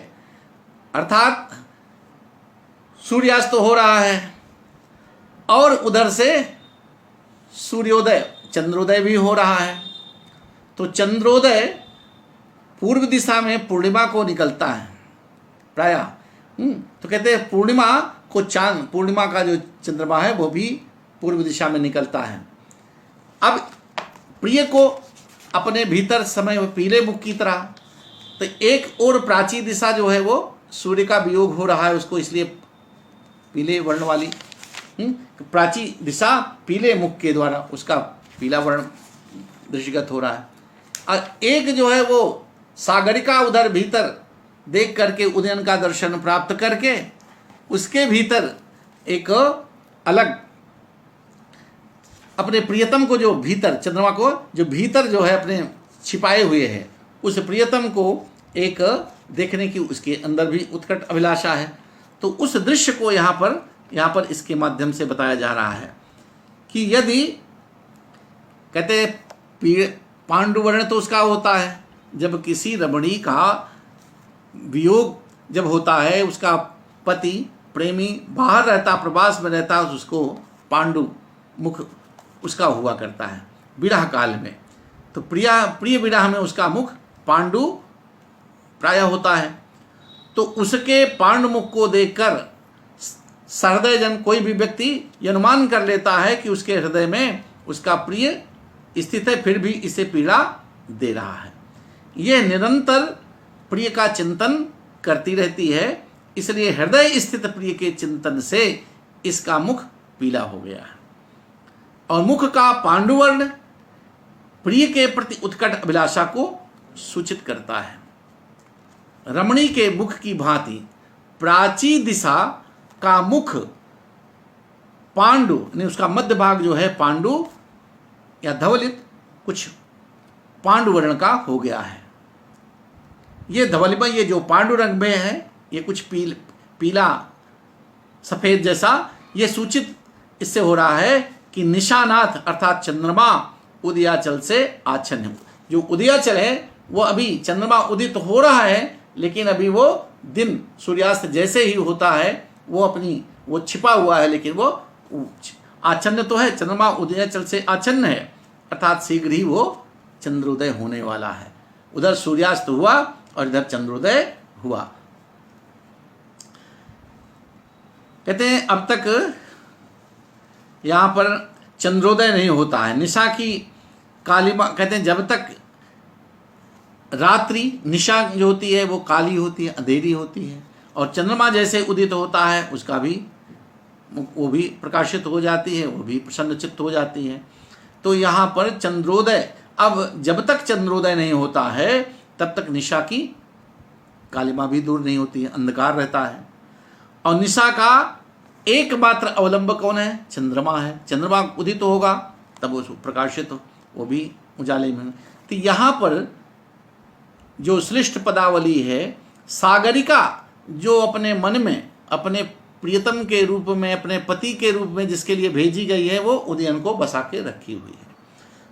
अर्थात सूर्यास्त हो रहा है और उधर से सूर्योदय, चंद्रोदय भी हो रहा है। तो चंद्रोदय पूर्व दिशा में पूर्णिमा को निकलता है प्रायः। तो कहते हैं पूर्णिमा को चांद, पूर्णिमा का जो चंद्रमा है वो भी पूर्व दिशा में निकलता है। अब प्रिय को अपने भीतर समय पीले मुख की तरह, तो एक और प्राची दिशा जो है वो सूर्य का वियोग हो रहा है उसको, इसलिए पीले वर्ण वाली प्राची दिशा पीले मुख के द्वारा उसका पीला वर्ण दृष्टिगत हो रहा है। और एक जो है वो सागरिका उधर भीतर देख करके उदयन का दर्शन प्राप्त करके उसके भीतर एक अलग अपने प्रियतम को, जो भीतर चंद्रमा को जो भीतर जो है अपने छिपाए हुए है, उस प्रियतम को एक देखने की उसके अंदर भी उत्कट अभिलाषा है। तो उस दृश्य को यहाँ पर इसके माध्यम से बताया जा रहा है कि यदि कहते पांडुवर्ण तो उसका होता है जब किसी रमणी का वियोग जब होता है, उसका पति प्रेमी बाहर रहता, प्रवास में रहता, उसको पांडु मुख उसका हुआ करता है विरह काल में। तो प्रिय विरह में उसका मुख पांडु प्राय होता है। तो उसके पांडु मुख को देखकर सहृदय जन, कोई भी व्यक्ति यह अनुमान कर लेता है कि उसके हृदय में उसका प्रिय स्थित है, फिर भी इसे पीड़ा दे रहा है। यह निरंतर प्रिय का चिंतन करती रहती है, इसलिए हृदय स्थित प्रिय के चिंतन से इसका मुख पीला हो गया है। और मुख का पांडुवर्ण प्रिय के प्रति उत्कट अभिलाषा को सूचित करता है। रमणी के मुख की भांति प्राची दिशा का मुख पांडु, यानी उसका मध्य भाग जो है पांडु या धवलित कुछ पांडु वर्ण का हो गया है। ये धवलित, ये जो पांडु रंग में है, ये कुछ पीला सफेद जैसा, ये सूचित इससे हो रहा है कि निशानाथ अर्थात चंद्रमा उदयाचल से आच्छन्न है। जो उदयाचल है वो अभी चंद्रमा उदित हो रहा है, लेकिन अभी वो दिन सूर्यास्त जैसे ही होता है वो छिपा हुआ है, लेकिन वो आच्छन्न तो है, चंद्रमा उदयाचल से आच्छन्न है, अर्थात शीघ्र ही वो चंद्रोदय होने वाला है। उधर सूर्यास्त हुआ और इधर चंद्रोदय हुआ। कहते हैं अब तक यहाँ पर चंद्रोदय नहीं होता है। निशा की कालिमा, कहते हैं जब तक रात्रि निशा जो होती है वो काली होती है, अंधेरी होती है, और चंद्रमा जैसे उदित होता है उसका भी वो भी प्रकाशित हो जाती है, वो भी प्रसन्नचित्त हो जाती है। तो यहाँ पर चंद्रोदय, अब जब तक चंद्रोदय नहीं होता है तब तक निशा की कालिमा भी दूर नहीं होती है, अंधकार रहता है। और निशा का एकमात्र अवलंब कौन है? चंद्रमा है। चंद्रमा उदित होगा तब वो प्रकाशित हो, वो भी उजाले में। तो यहाँ पर जो श्लिष्ट पदावली है, सागरिका जो अपने मन में अपने प्रियतम के रूप में, अपने पति के रूप में जिसके लिए भेजी गई है, वो उदयन को बसा के रखी हुई है।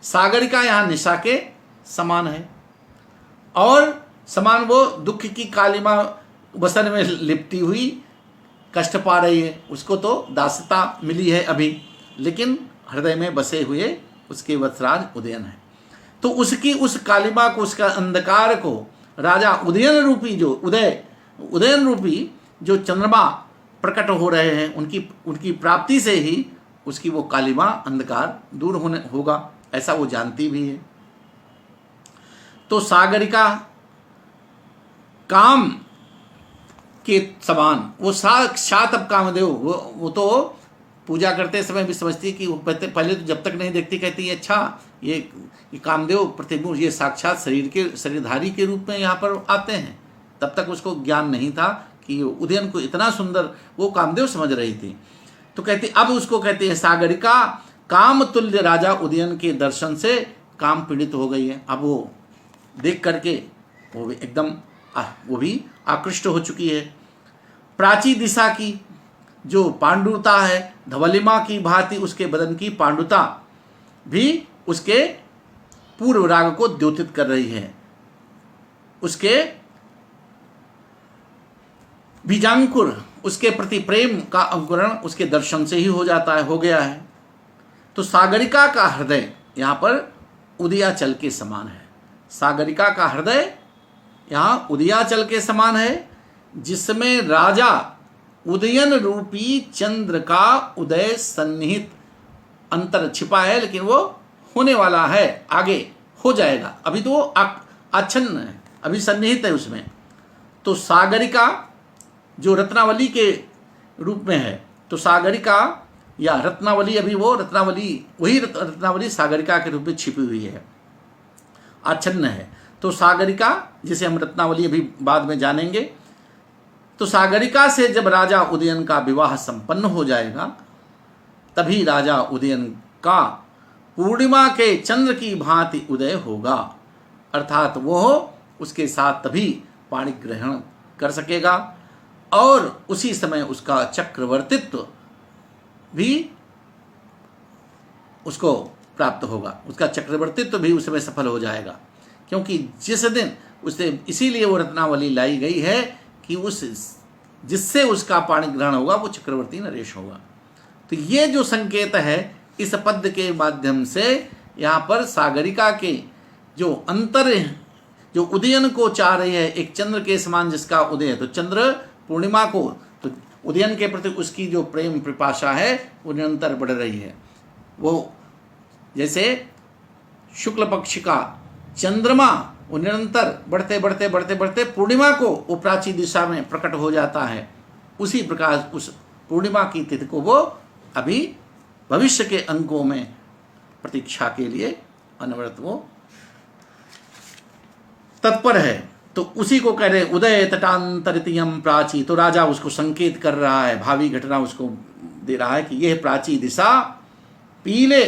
सागरिका यहाँ निशा के समान है, और समान वो दुख की कालिमा वसन में लिपटी हुई कष्ट पा रही है, उसको तो दासता मिली है अभी, लेकिन हृदय में बसे हुए उसके वत्सराज उदयन है। तो उसकी उस कालिमा को, उसका अंधकार को राजा उदयन रूपी जो उदयन रूपी जो चंद्रमा प्रकट हो रहे हैं, उनकी प्राप्ति से ही उसकी वो कालिमा अंधकार दूर होगा, ऐसा वो जानती भी है। तो सागरिका काम के समान वो साक्षात अब कामदेव, वो तो पूजा करते समय भी समझती है कि वो पहले तो जब तक नहीं देखती कहती है अच्छा ये कामदेव प्रतिबिंब ये साक्षात शरीरधारी के रूप में यहाँ पर आते हैं। तब तक उसको ज्ञान नहीं था कि उदयन को इतना सुंदर वो कामदेव समझ रही थी। तो कहती अब उसको कहती है सागरिका काम तुल्य राजा उदयन के दर्शन से काम पीड़ित हो गई है। अब वो देख करके वो भी एकदम वो भी आकृष्ट हो चुकी है। प्राची दिशा की जो पांडुता है धवलिमा की भांति उसके बदन की पांडुता भी उसके पूर्व राग को द्योतित कर रही है। उसके बीजांकुर उसके प्रति प्रेम का अंकुरण उसके दर्शन से ही हो जाता है, हो गया है। तो सागरिका का हृदय यहाँ पर उदयाचल के समान है। सागरिका का हृदय यहाँ उदयाचल के समान है, जिसमें राजा उदयन रूपी चंद्र का उदय सन्निहित अंतर छिपा है, लेकिन वो होने वाला है, आगे हो जाएगा। अभी तो वो आच्छन्न है, अभी सन्निहित है उसमें। तो सागरिका जो रत्नावली के रूप में है, तो सागरिका या रत्नावली अभी वो रत्नावली वही रत्नावली सागरिका के रूप में छिपी हुई है, आच्छन्न है। तो सागरिका जिसे हम रत्नावली अभी बाद में जानेंगे। तो सागरिका से जब राजा उदयन का विवाह संपन्न हो जाएगा तभी राजा उदयन का पूर्णिमा के चंद्र की भांति उदय होगा, अर्थात वह उसके साथ तभी पाणी ग्रहण कर सकेगा और उसी समय उसका चक्रवर्तित्व भी उसको प्राप्त होगा, उसका चक्रवर्तित्व भी उस समय सफल हो जाएगा। क्योंकि जिस दिन उसे इसीलिए वो रत्नावली लाई गई है कि उस जिससे उसका पाणी ग्रहण होगा वो चक्रवर्ती नरेश होगा। तो ये जो संकेत है इस पद के माध्यम से यहाँ पर सागरिका के जो अंतर जो उदयन को चाह रही है, एक चंद्र के समान जिसका उदय है, तो चंद्र पूर्णिमा को तो उदयन के प्रति उसकी जो प्रेम पिपाशा है वो निरंतर बढ़ रही है। वो जैसे शुक्ल पक्ष का चंद्रमा वो निरंतर बढ़ते बढ़ते बढ़ते बढ़ते पूर्णिमा को वो प्राची दिशा में प्रकट हो जाता है, उसी प्रकार उस पूर्णिमा की तिथि को वो अभी भविष्य के अंकों में प्रतीक्षा के लिए अनवरत वो तत्पर है। तो उसी को कह रहे उदय तटांतरितयम प्राची। तो राजा उसको संकेत कर रहा है, भावी घटना उसको दे रहा है कि यह प्राची दिशा पीले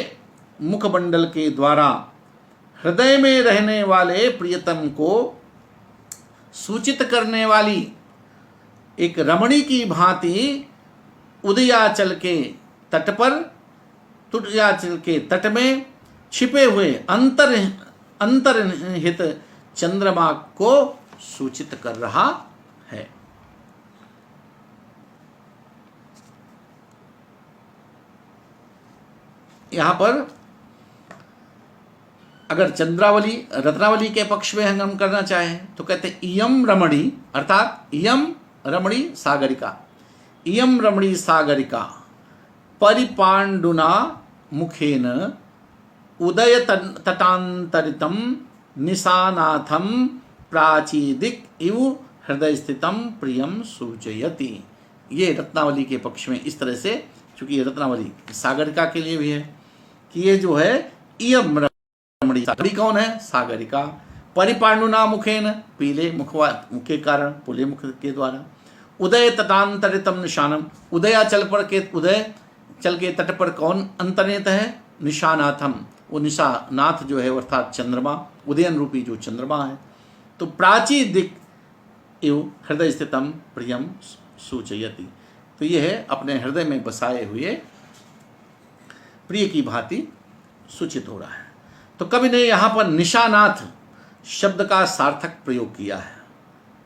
मुखमंडल के द्वारा हृदय में रहने वाले प्रियतम को सूचित करने वाली एक रमणी की भांति उदयाचल के तट पर उदयाचल के तट में छिपे हुए अंतर्निहित चंद्रमा को सूचित कर रहा है। यहां पर अगर चंद्रावली रत्नावली के पक्ष में हम करना चाहें तो कहते हैं इयम रमणी, अर्थात इयम रमणी सागरिका, इयम रमणी सागरिका परिपांडुना मुखेन उदय तटांतरितम निशानाथम प्राचीदिक इव हृदय स्थितम प्रियम सूचयति। ये रत्नावली के पक्ष में इस तरह से, चूंकि ये रत्नावली सागरिका के लिए भी है कि ये जो है इयम रमणी सागरी कौन है? सागरिका परिपांडुना मुखेन, पीले मुख के कारण, पुले मुख के द्वारा, उदय तटांतरितम निशानम, उदयाचल पर के उदय चल के तट पर कौन अंतर्निहित है? निशानाथम, वो निशानाथ जो है अर्थात चंद्रमा, उदयन रूपी जो चंद्रमा है। तो प्राची दिक एव हृदय स्थितम प्रियम सूचयति, तो यह है अपने हृदय में बसाए हुए प्रिय की भांति सूचित हो रहा है। तो कवि ने यहाँ पर निशानाथ शब्द का सार्थक प्रयोग किया है।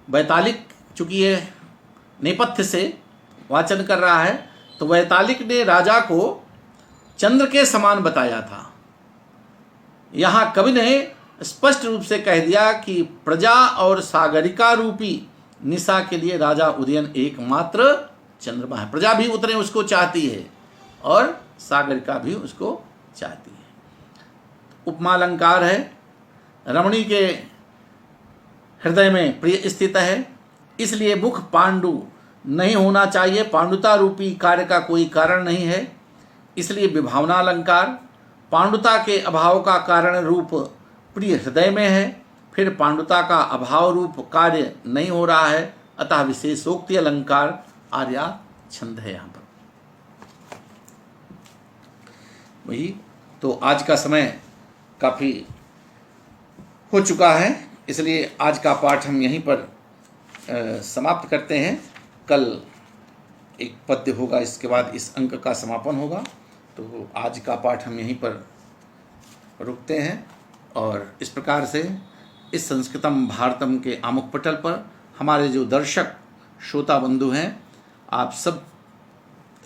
वैतालिक चूंकि ये नेपथ्य से वाचन कर रहा है, तो वैतालिक ने राजा को चंद्र के समान बताया था। यहाँ कवि ने स्पष्ट रूप से कह दिया कि प्रजा और सागरिका रूपी निशा के लिए राजा उदयन एकमात्र चंद्रमा है। प्रजा भी उतने उसको चाहती है और सागरिका भी उसको चाहती है। उपमालंकार है, रमणी के हृदय में प्रिय स्थित है, इसलिए मुख पांडु नहीं होना चाहिए। पांडुता रूपी कार्य का कोई कारण नहीं है, इसलिए विभावना अलंकार पांडुता के अभाव का कारण रूप प्रिय हृदय में है, फिर पांडुता का अभाव रूप कार्य नहीं हो रहा है, अतः विशेषोक्ति अलंकार आर्या छंद है। यहाँ पर वही तो आज का समय काफ़ी हो चुका है, इसलिए आज का पाठ हम यहीं पर समाप्त करते हैं। कल एक पद्य होगा, इसके बाद इस अंक का समापन होगा। तो आज का पाठ हम यहीं पर रुकते हैं और इस प्रकार से इस संस्कृतम भारतम के आमुख पटल पर हमारे जो दर्शक श्रोता बंधु हैं, आप सब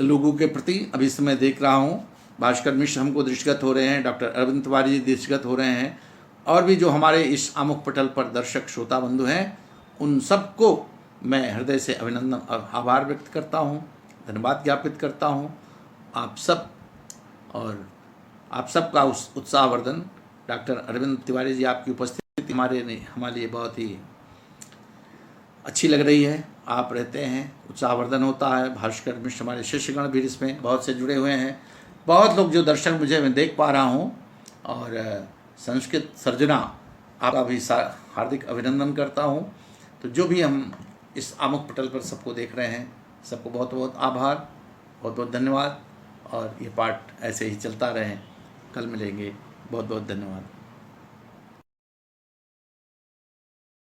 लोगों के प्रति अभी समय देख रहा हूँ, भास्कर मिश्र हमको दृष्टिगत हो रहे हैं, डॉक्टर अरविंद तिवारी जी दृष्टिगत हो रहे हैं, और भी जो हमारे इस आमुख पटल पर दर्शक श्रोता बंधु हैं, उन सबको मैं हृदय से अभिनंदन और आभार व्यक्त करता हूँ, धन्यवाद ज्ञापित करता हूँ। आप सब और आप सबका उस उत्साहवर्धन, डॉक्टर अरविंद तिवारी जी आपकी उपस्थिति हमारे लिए बहुत ही अच्छी लग रही है। आप रहते हैं, उत्साहवर्धन होता है। भास्कर मिश्र हमारे शिष्यगण भी इसमें बहुत से जुड़े हुए हैं, बहुत लोग जो दर्शक मुझे मैं देख पा रहा हूँ। और संस्कृत सर्जना आपका भी हार्दिक अभिनंदन करता हूँ। तो जो भी हम इस आमुख पटल पर सबको देख रहे हैं, सबको बहुत बहुत आभार, बहुत बहुत धन्यवाद, और ये पाठ ऐसे ही चलता रहे। कल मिलेंगे, बहुत बहुत धन्यवाद।